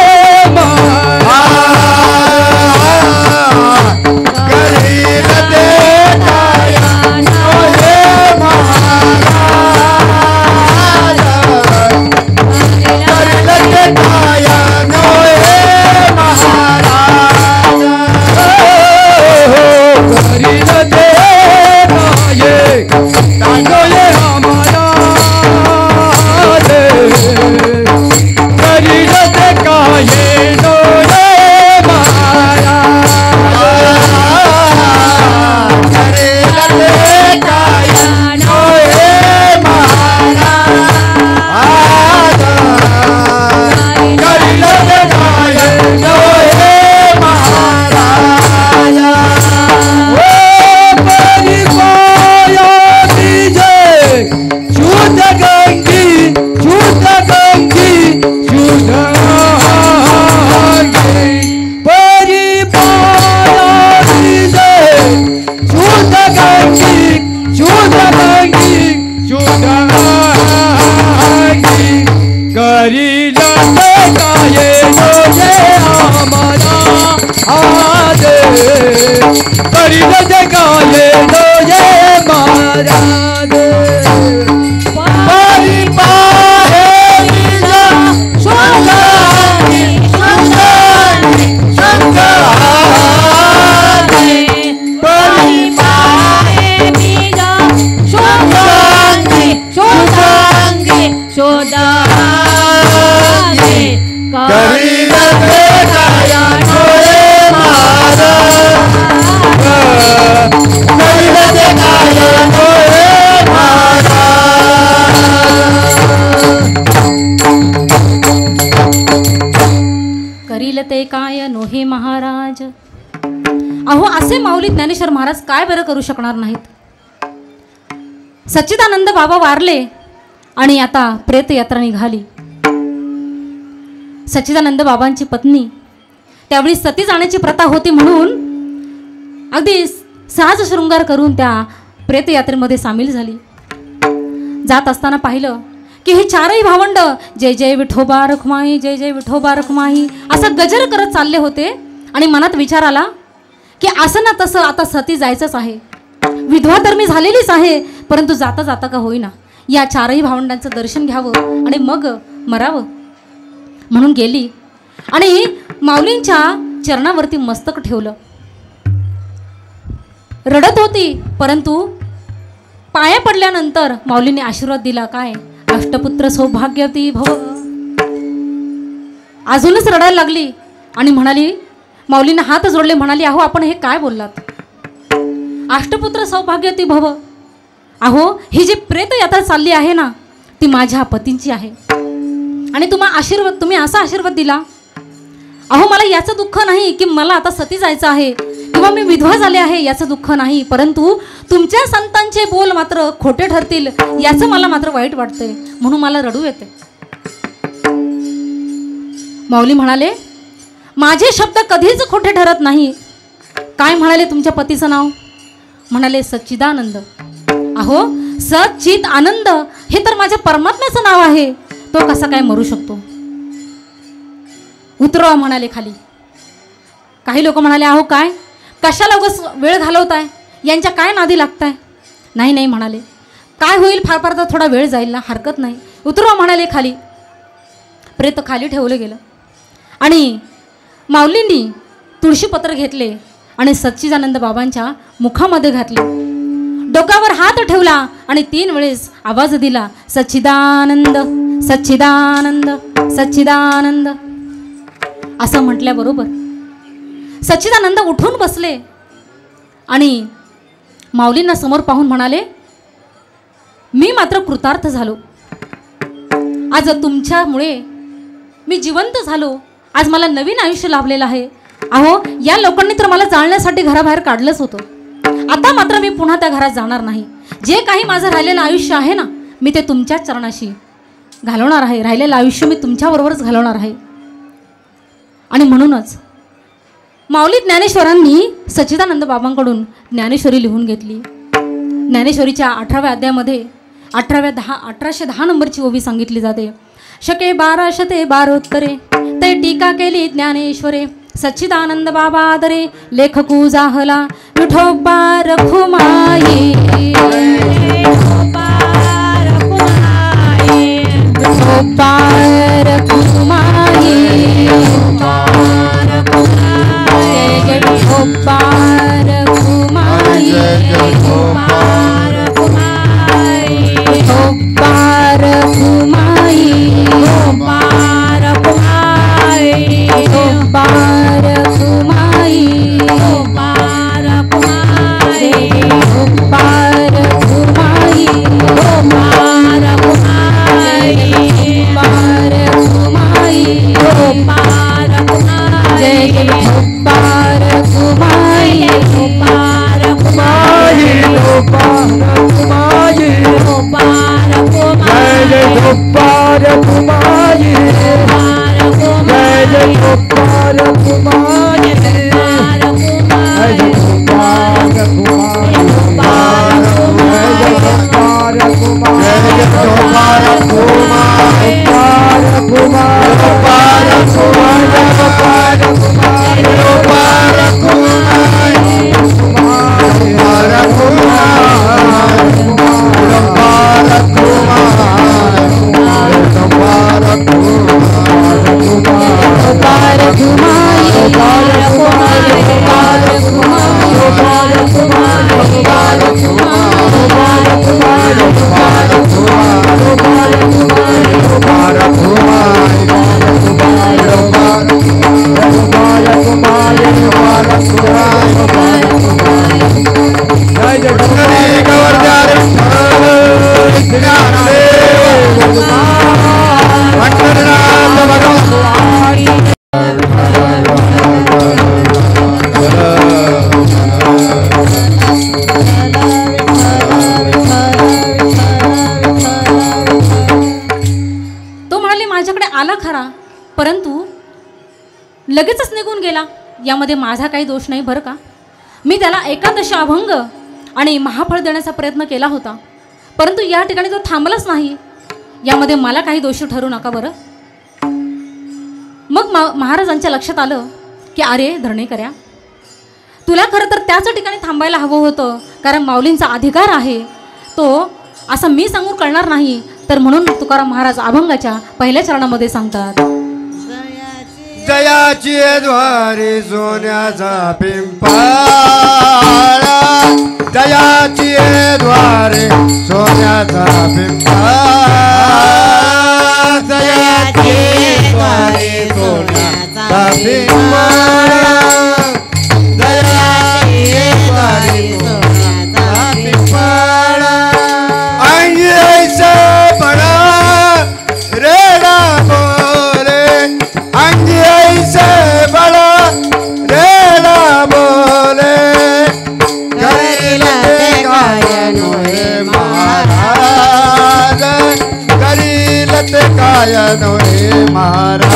ते काय नोहे महाराज. अहो असे माऊली ज्ञानेश्वर महाराज काय बरं करू शकणार नाहीत. सच्चिदानंद बाबा वारले आणि आता प्रेत यात्रा निघाली. सच्चिदानंद बाबांची पत्नी त्यावेळी सती जाण्याची प्रथा होती म्हणून अगदी सहज शृंगार करून त्या प्रेत यात्रेमध्ये सामील झाली. जात असताना पाहिलं की हे चारही भावंड जय जय विठोबा रखुमाई, जय जय विठोबा रखुमाई असं गजर करत चालले होते. आणि मनात विचार आला की असं ना तसं आता सती जायचंच आहे. विधवा तर मी झालेलीच आहे, परंतु जाता जाता का होईना या चारही भावंडांचं दर्शन घ्यावं आणि मग मरावं म्हणून गेली आणि माऊलींच्या चरणावरती मस्तक ठेवलं. रडत होती, परंतु पाया पडल्यानंतर माऊलीने आशीर्वाद दिला. काय? अष्टपुत्र सौभाग्यवती भव. अजूनच रडायला लागली आणि म्हणाली, माऊलीने हात जोडले, म्हणाली, अहो आपण हे काय बोललात? अष्टपुत्र सौभाग्यवती भव. अहो ही जी प्रेत यात्रा चालली आहे ना ती माझ्या पतींची आहे आणि तुम्ही असा आशीर्वाद दिला. अहो मला याचं दुःख नाही की मला आता सती जायचं आहे किंवा मी विधवा झाले आहे याचं दुःख नाही, परंतु तुमच्या संतांचे बोल मात्र खोटे ठरतील याचं मला मात्र वाईट वाटतंय, म्हणून मला रडू येते. माऊली म्हणाले, माझे शब्द कधीच खोटे ठरत नाही. काय म्हणाले तुमच्या पतीचं नाव? म्हणाले सच्चिदानंद. अहो सच्चित आनंद हे तर माझ्या परमात्म्याचं नाव आहे, तो कसा काय मरू शकतो? उतरवा म्हणाले खाली. काही लोक म्हणाले, अहो काय कशाला उगाच वेळ घालवताय, यांच्या काय नादी लागताय? नाही नाही म्हणाले, काय होईल फार फार तर थोडा वेळ जाईल ना, हरकत नाही, उतरवा म्हणाले खाली. प्रेत खाली ठेवलं गेलं आणि माऊलींनी तुळशीपत्र घेतले आणि सच्चिदानंद बाबांच्या मुखामध्ये घातले. डोक्यावर हात ठेवला आणि 3 वेळेस आवाज दिला, सच्चिदानंद सच्चिदानंद सच्चिदानंद असं म्हटल्याबरोबर सच्चिदानंद उठून बसले आणि माऊलींना समोर पाहून म्हणाले, मी मात्र कृतार्थ झालो. आज तुमच्यामुळे मी जिवंत झालो. आज मला नवीन आयुष्य लाभलेलं आहे. अहो या लोकांनी तर मला जाळण्यासाठी घराबाहेर काढलंच होतं. आता मात्र मी पुन्हा त्या घरात जाणार नाही. जे काही माझं राहिलेलं आयुष्य आहे ना मी ते तुमच्याच चरणाशी घालवणार आहे. राहिलेलं आयुष्य मी तुमच्याबरोबरच घालवणार आहे. आणि म्हणूनच माऊली ज्ञानेश्वरांनी सच्चिदानंद बाबांकडून ज्ञानेश्वरी लिहून घेतली. ज्ञानेश्वरीच्या 18व्या अध्यायामध्ये 1810 नंबरची ओवी सांगितली जाते. शके 1212 ते टीका केली ज्ञानेश्वरे, सच्चिदानंद बाबा आदरे लेखकू जाहला विठोबा रखुमाई. विठोबा रखुमाई, विठोबा रखुमाई, जय जय विठोबा रखुमाई, विठोबा रखुमाई, विठोबा रखुमाई, विठोबा रखुमाई, विठोबा रखुमाई, विठोबा रखुमाई, विठोबा रखुमाई, विठोबा रखुमाई, विठोबा रखुमाई, विठोबा रखुमाई, जय जय विठोबा रखुमाई, विठोबा रखुमाई, विठोबा रखुमाई, विठोबा रखुमाई, जय जय विठोबा रखुमाई, जय जय विठोबा रखुमाई, जय विठोबा रखुमाई, विठोबा रखुमाई, जय विठोबा रखुमाई, विठोबा रखुमाई, विठोबा रखुमाई, विठोबा रखुमाई, विठोबा रखुमाई, विठोबा लगेचच निघून गेला. यामध्ये माझा काही दोष नाही बरं का. मी त्याला एकादशी अभंग आणि महाफळ देण्याचा प्रयत्न केला होता, परंतु या ठिकाणी तो थांबलाच नाही. यामध्ये मला काही दोषी ठरू नका बरं. मग महाराजांच्या लक्षात आलं की अरे धरणेकऱ्या, तुला खरं तर त्याच ठिकाणी थांबायला हवं होतं, कारण माऊलींचा अधिकार आहे तो असं मी सांगून कळणार नाही. तर म्हणून तुकाराम महाराज अभंगाच्या पहिल्या चरणामध्ये सांगतात, जयाची द्वारी सोन्याचा पिंपळा, जयाची द्वारे सोन्याचा पिंपळा, जयाची द्वारे सोन्याचा पिंपळा, जयाची द्वारे सोन्याचा पिंपळा. अंगी ऐसे पडा रेडा बोले, अंगी ऐसे बड़ा रेला बोले, गरीलते गायनो हे महाराज, गरीलते गायनो हे महाराज.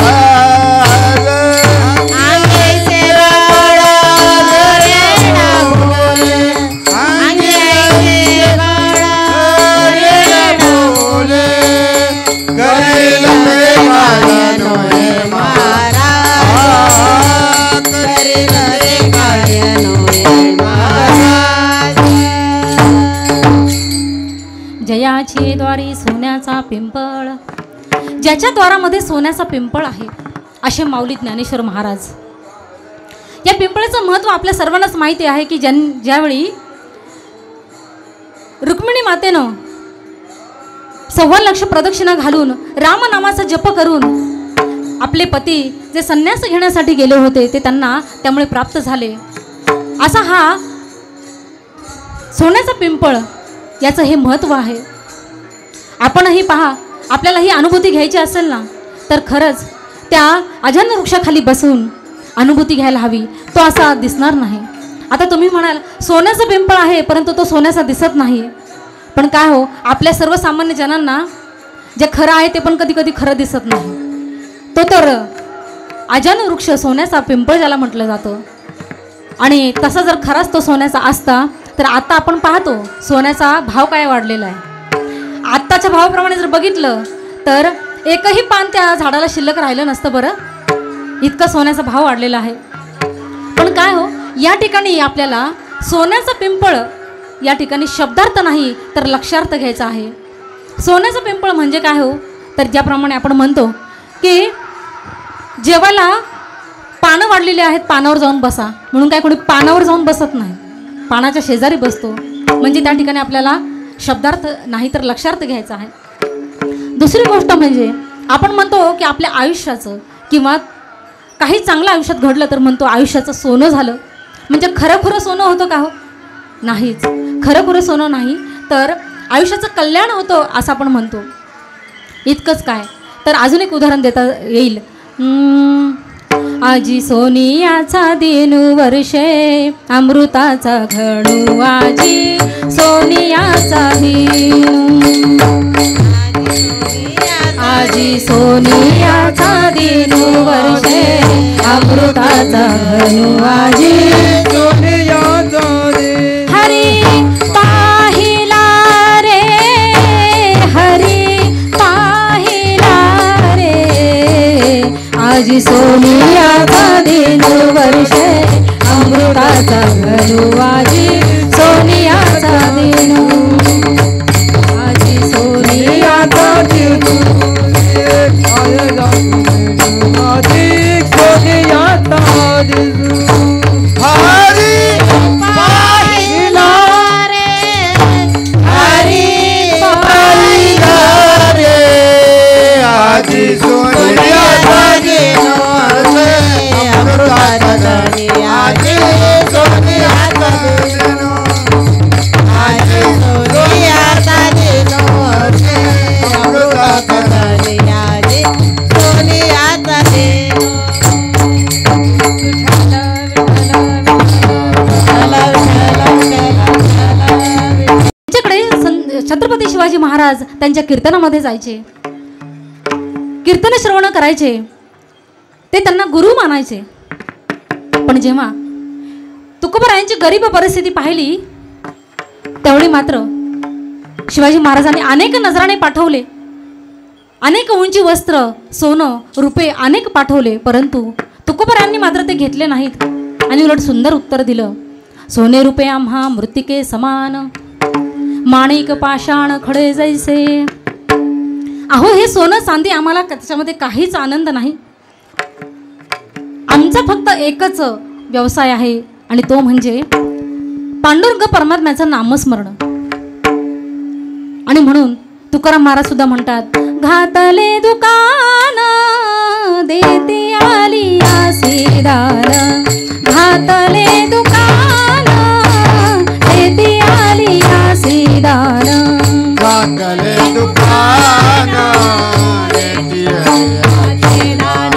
जयाची द्वारी सोन्याचा पिंपळ, ज्याच्या द्वारामध्ये सोन्याचा पिंपळ आहे असे माऊली ज्ञानेश्वर महाराज. या पिंपळाचं महत्त्व आपल्या सर्वांनाच माहिती आहे की ज्यावेळी रुक्मिणी मातेनं 1.25 लाख प्रदक्षिणा घालून रामनामाचा जप करून आपले पती जे संन्यास घेण्यासाठी गेले होते ते त्यांना त्यामुळे प्राप्त झाले. असा हा सोन्याचा पिंपळ याचं हे महत्त्व आहे. आपणही पहा, आपल्याला ही अनुभूती घ्यायची असेल ना तर खरंच त्या अजन वृक्षाखाली बसून अनुभूती घ्यायला हवी. तो असा दिसणार नाही. आता तुम्ही म्हणाल सोन्याचा पिंपळ आहे परंतु तो सोन्याचा दिसत नाही. पण काय हो, आपल्या सर्वसामान्य जनांना जे खरं आहे ते पण कधी कधी खरं दिसत नाही. तो तर अजन वृक्ष सोन्याचा पिंपळ ज्याला म्हटलं जातं. आणि तसा जर खराच तो सोन्याचा असता तर आता आपण पाहतो सोन्याचा भाव काय वाढलेला आहे. आत्ताच्या भावाप्रमाणे जर बघितलं तर एकही पान त्या झाडाला शिल्लक राहिलं नसतं बरं, इतका सोन्याचा भाव वाढलेला आहे. पण काय हो, या ठिकाणी आपल्याला सोन्याचा पिंपळ या ठिकाणी शब्दार्थ नाही तर लक्षार्थ घ्यायचा आहे. सोन्याचा पिंपळ म्हणजे काय हो, तर ज्याप्रमाणे आपण म्हणतो की जेवायला पानं वाढलेली आहेत, पानावर जाऊन बसा म्हणून काय कोणी पानावर जाऊन बसत नाही, पानाच्या शेजारी बसतो. म्हणजे त्या ठिकाणी आपल्याला शब्दार्थ नाही तर लक्षार्थ घ्यायचा आहे. दुसरी गोष्ट म्हणजे आपण म्हणतो की आपल्या आयुष्याचं किंवा काही चांगलं आयुष्यात घडलं तर म्हणतो आयुष्याचं सोनं झालं. म्हणजे खरं सोनं होतं का हो? नाहीच. खरं सोनं नाही तर आयुष्याचं कल्याण होतं असं आपण म्हणतो. इतकंच काय, तर अजून एक उदाहरण देता येईल. आजी सोनियाचा दिनू वर्षे अमृताचा घडू, आजी सोनियाचा दिनू, आजी सोनियाचा दिनू वर्षे अमृताचा घडू, आजी सोनियाचा दिनू. हरी पाहिला रे, हरी पाहिला रे, आजी सोनियाचा दिनू वर्षे अमृताचा घडू, आजी सोनियाचा दिनू, आजी सोनियाचा दिनू, आजी सोनियाचा दिनू. हरी पाहिला रे, हरी पाहिला रे, आजी सोनियाचा दिनू वर्षे अमृताचा घडू, आजी सोनियाचा दिनू, आजी सोनियाचा दिनू वर्षे अमृताचा घडू, आजी सोनियाचा दिनू. त्यांच्याकडे छत्रपती शिवाजी महाराज त्यांच्या कीर्तनामध्ये जायचे, कीर्तन श्रवण करायचे, ते त्यांना गुरु मानायचे. पण जेव्हा तुकोबारायांची गरीब परिस्थिती पाहिली त्यावेळी मात्र शिवाजी महाराजांनी अनेक नजराणे पाठवले, अनेक उंची वस्त्र, सोनं, रुपये अनेक पाठवले, परंतु तुकोबरायांनी मात्र ते घेतले नाहीत आणि उलट सुंदर उत्तर दिलं, सोने रुपये आम्हा मृत्तिके समान, माणिक पाषाण खडे जैसे. अहो हे सोनं चांदी आम्हाला त्याच्यामध्ये काहीच आनंद नाही. आमचा फक्त एकच व्यवसाय आहे आणि तो म्हणजे पांडुरंग परमात्म्याचं नामस्मरण. आणि म्हणून तुकाराम महाराज सुद्धा म्हणतात, घातले दुकान देते आली आसी दान, घातले दुकान देते आली आसी दान, घातले दुकान देती आली दान,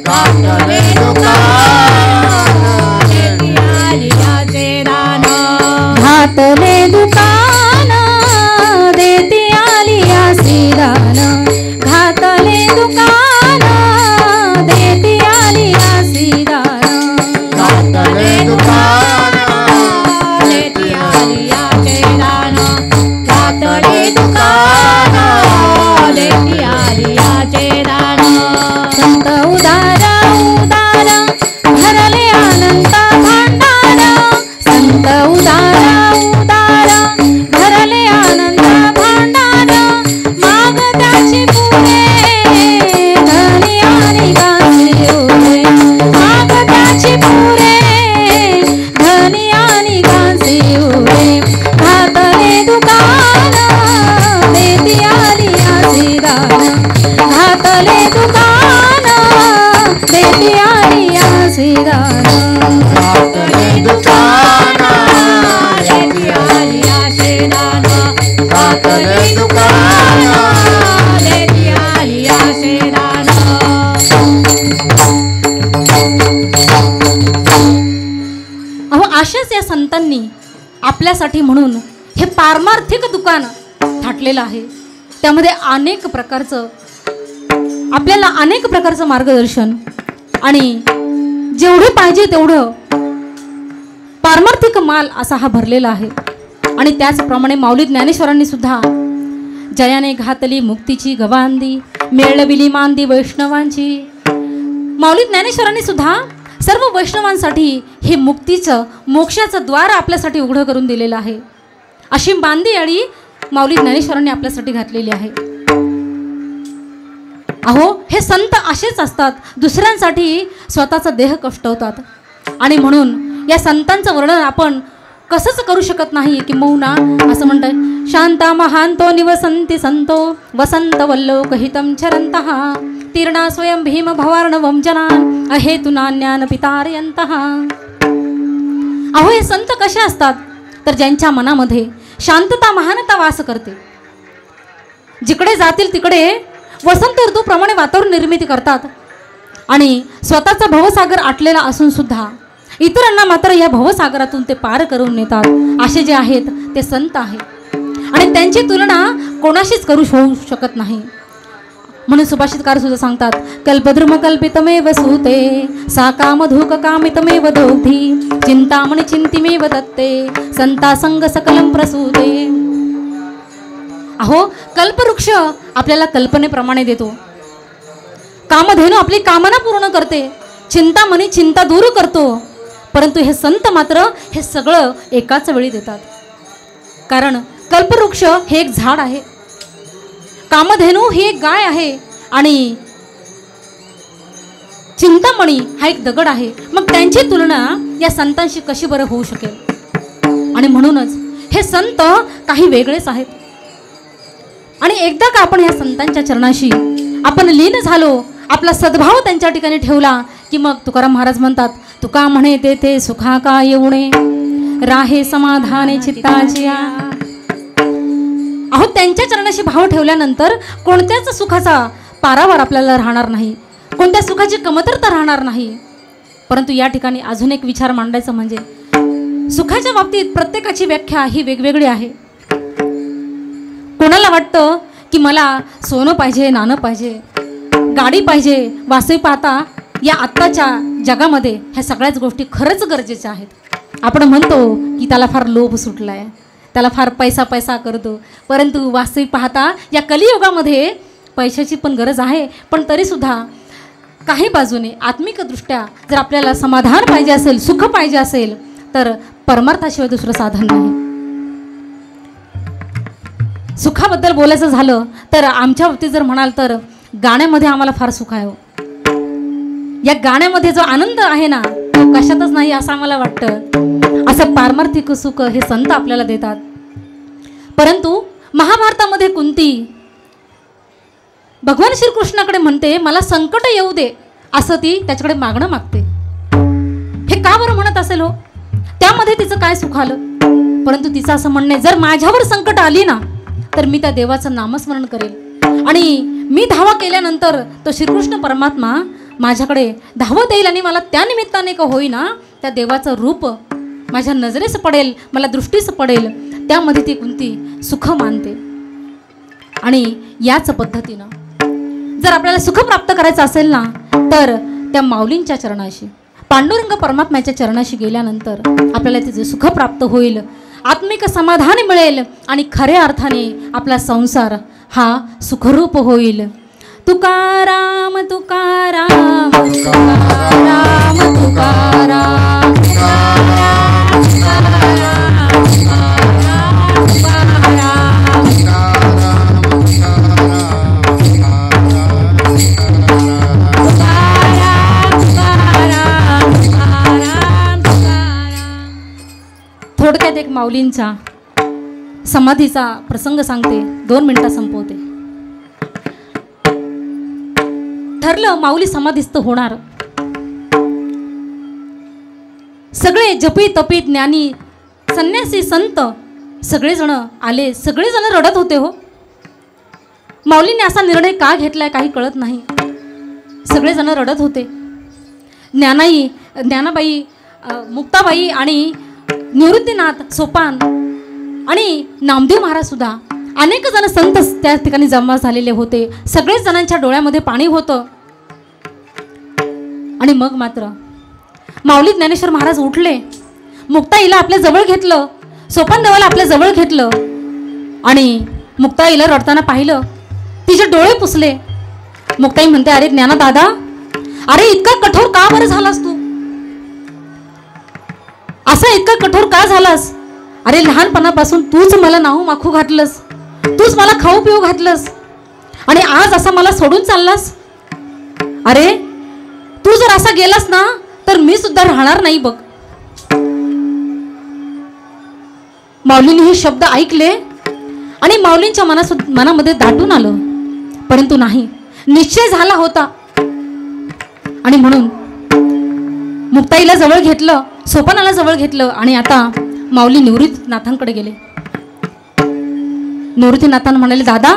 घातले दुकान देती आली दान, घातले दुकान देते आली आसी दान, घातले दुकान देते आली आसी दान, घातले दुकान देती आली दान, घातले दुकान देती आली दान. संत उदार उदार भरले अनंत भांडार, संत उदार उदार भरले अनंत भांडार, माग त्याची पुरे धनी आणि गांधी उरे, माग त्याची पुरे धनी आणि गांधी उरे, घातले दुकान देती आली आसी दान, घातले दुकान देती आली आसी दान, घातले दुकान देती आली दान, घातले दुकान देती आली दान. अहो अशाच या संतांनी आपल्यासाठी म्हणून हे पारमार्थिक दुकान थाटलेलं आहे. त्यामध्ये अनेक प्रकारचं आपल्याला अनेक प्रकारचं मार्गदर्शन आणि जेवढे पाहिजे तेवढं पारमार्थिक माल असा हा भरलेला आहे. आणि त्याचप्रमाणे माऊली ज्ञानेश्वरांनी सुद्धा जयाने घातली मुक्तीची गवांदी, मेळविली मांदी वैष्णवांची. माऊली ज्ञानेश्वरांनी सुद्धा सर्व वैष्णवांसाठी हे मुक्तीचं मोक्षाचं द्वार आपल्यासाठी उघडं करून दिलेलं आहे. अशी मांदी आणि माऊली ज्ञानेश्वरांनी आपल्यासाठी घातलेली आहे. अहो हे संत असेच असतात, दुसऱ्यांसाठी स्वतःचा देह कष्टवतात. आणि म्हणून या संतांचं वर्णन आपण कसंच करू शकत नाही की मौना असं म्हणतात, शांता महांतो निवसंती संतो वसंत वल्लोकहितं चरन्तः, तीर्णा स्वयं भीम भवार्णवं जनान् अहेतुना ज्ञान पितारयन्तः. अहो हे संत कसे असतात तर ज्यांच्या मनामध्ये शांतता महानता वास करते. जिकडे जातील तिकडे वसंत ऋतूप्रमाणे वातावरण निर्मिती करतात आणि स्वतःचा भवसागर आटलेला असून सुद्धा इतरांना मात्र या भवसागरातून ते पार करून नेतात. असे जे आहेत ते संत आहेत आणि त्यांची तुलना कोणाशीच करू होऊ शकत नाही. म्हणून सुभाषितकार सुद्धा सांगतात, कल्पद्रुम कल्पितमेव सूते सा कामधूक कामितमेव दोग्धी, चिंतामणी चिंतिमेव दत्ते संता संग सकलम प्रसूते. अहो कल्पवृक्ष आपल्याला कल्पनेप्रमाणे देतो, कामधेनू आपली कामना पूर्ण करते, चिंतामणी चिंता दूर करतो, परंतु हे संत मात्र हे सगळं एकाच वेळी देतात. कारण कल्पवृक्ष हे एक झाड आहे, कामधेनू ही एक गाय आहे आणि चिंतामणी हा एक दगड आहे. मग त्यांची तुलना या संतांशी कशी बरं होऊ शकेल. आणि म्हणूनच हे संत काही वेगळेच आहेत. आणि एकदा का आपण ह्या संतांच्या चरणाशी आपण लीन झालो, आपला सद्भाव त्यांच्या ठिकाणी ठेवला की मग तुकाराम महाराज म्हणतात, तुका म्हणे तेथे सुखा का येऊणे राहे समाधाने चित्ताची. अहो त्यांच्या चरणाशी भाव ठेवल्यानंतर कोणत्याच सुखाचा पारावार आपल्याला राहणार नाही, कोणत्या सुखाची कमतरता राहणार नाही. परंतु या ठिकाणी अजून एक विचार मांडायचा म्हणजे सुखाच्या बाबतीत प्रत्येकाची व्याख्या ही वेगवेगळी आहे. कोणाला वाटतं की मला सोनं पाहिजे, नाणं पाहिजे, गाडी पाहिजे, वास्तविक पाहता या आत्ताच्या जगामध्ये ह्या सगळ्याच गोष्टी खरंच गरजेच्या आहेत. आपण म्हणतो की त्याला फार लोभ सुटलाय, त्याला फार पैसा पैसा करतो. परंतु वास्तविक पाहता या कलियुगामध्ये पैशाची पण गरज आहे, पण तरीसुद्धा काही बाजूने आत्मिकदृष्ट्या जर आपल्याला समाधान पाहिजे असेल, सुख पाहिजे असेल, तर परमार्थाशिवाय दुसरं साधन नाही. सुखाबद्दल बोलायचं झालं तर आमच्या बाबतीत जर म्हणाल तर गाण्यामध्ये आम्हाला फार सुख आहे. या गाण्यामध्ये जो आनंद आहे ना तो कशातच नाही असं आम्हाला वाटतं. असं पारमार्थिक सुख हे संत आपल्याला देतात. परंतु महाभारतामध्ये कुंती भगवान श्रीकृष्णाकडे म्हणते मला संकट येऊ दे, असं ती त्याच्याकडे मागणं मागते. हे का बरं म्हणत असेल हो? त्यामध्ये तिचं काय सुख आलं? परंतु तिचं असं म्हणणे, जर माझ्यावर संकट आली ना तर मी त्या देवाचं नामस्मरण करेल आणि मी धावा केल्यानंतर तो श्रीकृष्ण परमात्मा माझ्याकडे धावत येईल आणि मला त्या निमित्ताने का होईना त्या देवाचं रूप माझ्या नजरेस पडेल, मला दृष्टीस पडेल. त्यामध्ये ती कुंती सुख मानते. आणि याच पद्धतीनं जर आपल्याला सुख प्राप्त करायचं असेल ना तर त्या माऊलींच्या चरणाशी, पांडुरंग परमात्म्याच्या चरणाशी गेल्यानंतर आपल्याला तिचे सुख प्राप्त होईल, आत्मिक समाधान मिळेल आणि खऱ्या अर्थाने आपला संसार हा सुखरूप होईल. तुकाराम तुकाराम तुकाराम तुकाराम थोडक्यात एक माऊलींचा समाधीचा प्रसंग सांगते, 2 मिनिटात संपवते. ठरलं माऊली समाधीस्थ होणार. सगळे जपी तपी ज्ञानी संन्यासी संत सगळेजण आले, सगळेजण रडत होते हो. माऊलीने असा निर्णय का घेतलाय काही कळत नाही. सगळेजण रडत होते. ज्ञानाबाई, मुक्ताबाई आणि निवृत्तीनाथ सोपान आणि नामदेव महाराज सुद्धा अनेक जण संत त्या ठिकाणी जमा झालेले होते. सगळेच जणांच्या डोळ्यामध्ये पाणी होतं. आणि मग मात्र माऊली ज्ञानेश्वर महाराज उठले, मुक्ताईला आपल्या जवळ घेतलं, सोपान देवाला आपल्या जवळ घेतलं आणि मुक्ताईला रडताना पाहिलं. तिचे डोळे पुसले. मुक्ताई म्हणते, अरे ज्ञाना दादा, अरे इतका कठोर का बरं झालास तू? असं इतका कठोर का झालास? अरे लहानपणापासून तूच मला नाहू माखू घातलंस, तूच मला खाऊ पिऊ घातलंस आणि आज असा मला सोडून चाललास. अरे तू जर असा गेलास ना तर मी सुद्धा राहणार नाही बघ. माऊलींनी हे शब्द ऐकले आणि माऊलींच्या मनामध्ये दाटून आलं. परंतु नाही, निश्चय झाला होता. आणि म्हणून मुक्ताईला जवळ घेतलं, सोपानाला जवळ घेतलं आणि आता माऊली निवृत्तीनाथांकडे गेले. निवृत्तीनाथांना म्हणाले, दादा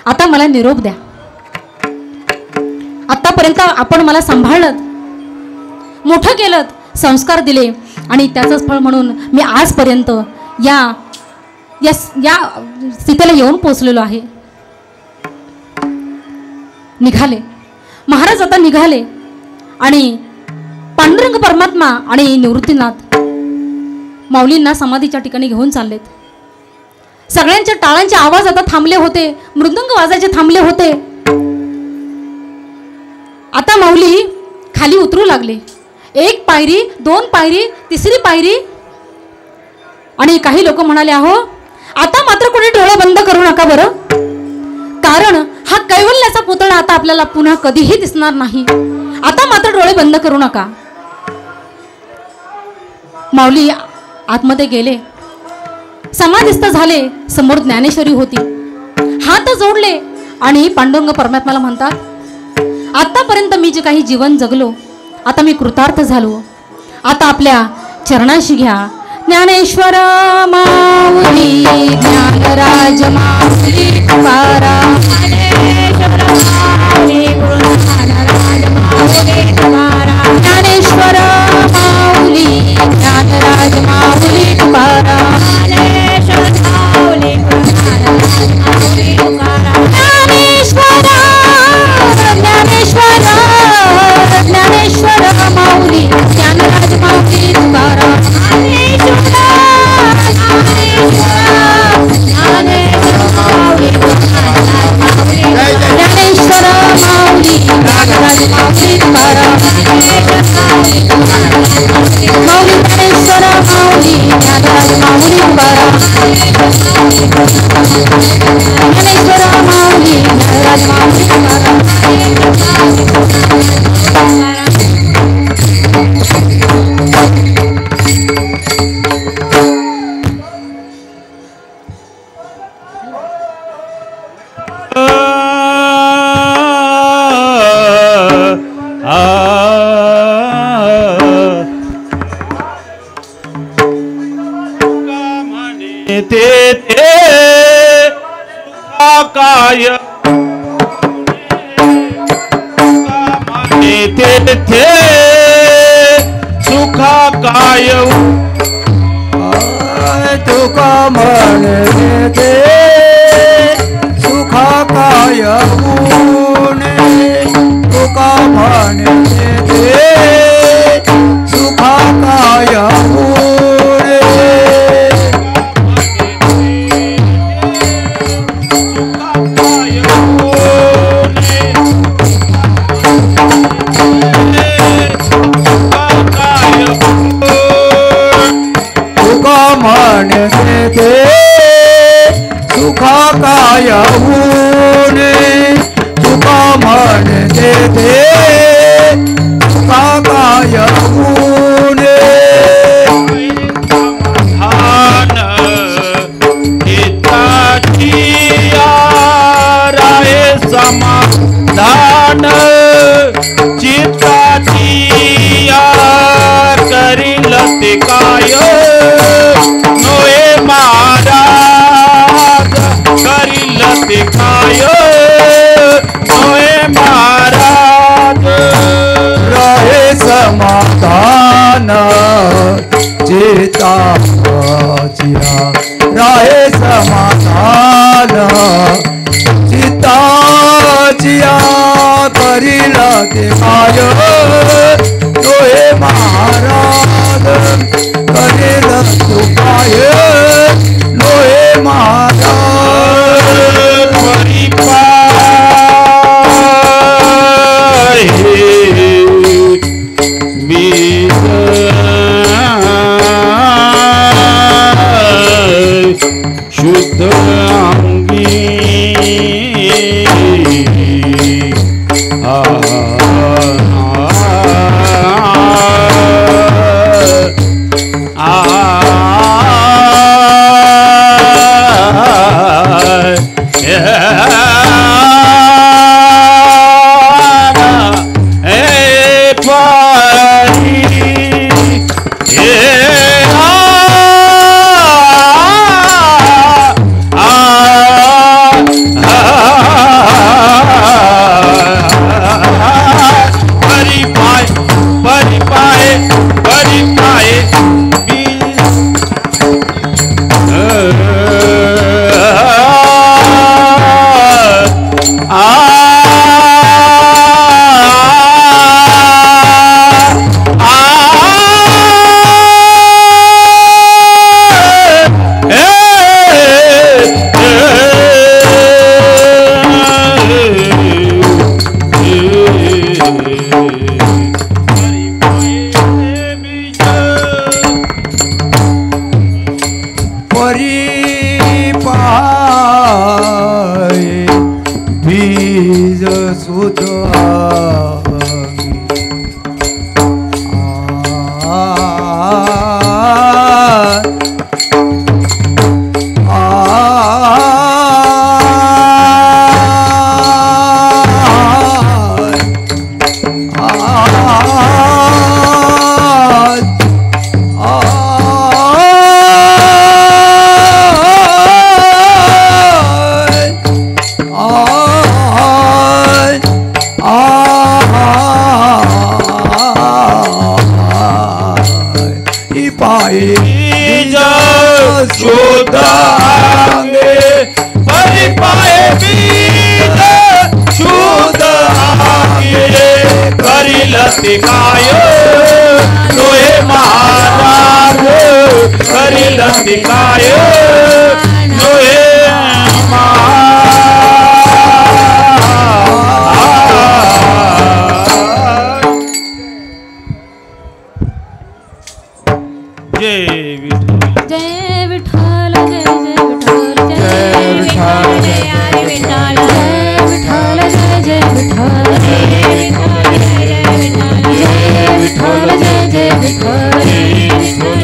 आता मला निरोप द्या. आतापर्यंत आपण मला सांभाळलं, मोठं केलं, संस्कार दिले आणि त्याचंच फळ म्हणून मी आजपर्यंत या स्थितीला येऊन पोचलेलो आहे. निघाले महाराज. आता निघाले आणि पांडुरंग परमात्मा आणि निवृत्तीनाथ माऊलींना समाधीच्या ठिकाणी घेऊन चाललेत. सगळ्यांच्या टाळांचे आवाज आता थांबले होते, मृदंग वाजायचे थांबले होते. आता माऊली खाली उतरू लागले. 1 पायरी, 2 पायरी, 3री पायरी. आणि काही लोक म्हणाले, अहो आता मात्र कोणी डोळे बंद करू नका बरं, कारण हा कैवल्याचा पुतळा आता आपल्याला पुन्हा कधीही दिसणार नाही. आता मात्र डोळे बंद करू नका. माऊली आतमध्ये गेले, समाधिस्थ झाले. समोर ज्ञानेश्वरी होती. हात जोडले आणि पांडुरंग परमात्म्याला म्हणतात, आतापर्यंत मी जे काही जीवन जगलो आता मी कृतार्थ झालो. आता आपल्या चरणाशी घ्या. ज्ञानेश्वर माऊली, ज्ञानराज माऊली तुकाराम, ज्ञानेश्वर माऊली, ज्ञानराज माऊली तुकाराम, ज्ञानेश्वर माऊली, ज्ञानराज माऊली तुकाराम, ज्ञानेश्वर माऊली, ज्ञानराज माऊली तुकाराम, ज्ञानेश्वर ज्ञानेश्वर ज्ञानेश्वर माऊली, ज्ञानराज माऊली तुकाराम, ज्ञानेश्वर तेथे सुखा काय तुका म्हणे ते सुखा काय तुका म्हणे ते सुखा काय म्हणते ते सुखा काय तुका म्हणते ते सुखा काय धान हिताची राहे समाधान चित्ताची करील ते काय नोए महाराज करील ते काय नोए महाराज राहे समाधान चित्ताचिया राहे समाधान चित्ताचिया करील ते काय नोए महाराज करील तू काय नोए महाराज शुद्ध अंगी शोधांगे हरि पाए बीज शोधांगे करील ते काय नोए महाराज करील ते काय नोए जय विठ्ठल जय जय विठ्ठल जय विठ्ठल जय विठ्ठल जय जय विठ्ठल जय विठ्ठल जय जय विठ्ठल जय विठ्ठल जय जय विठ्ठल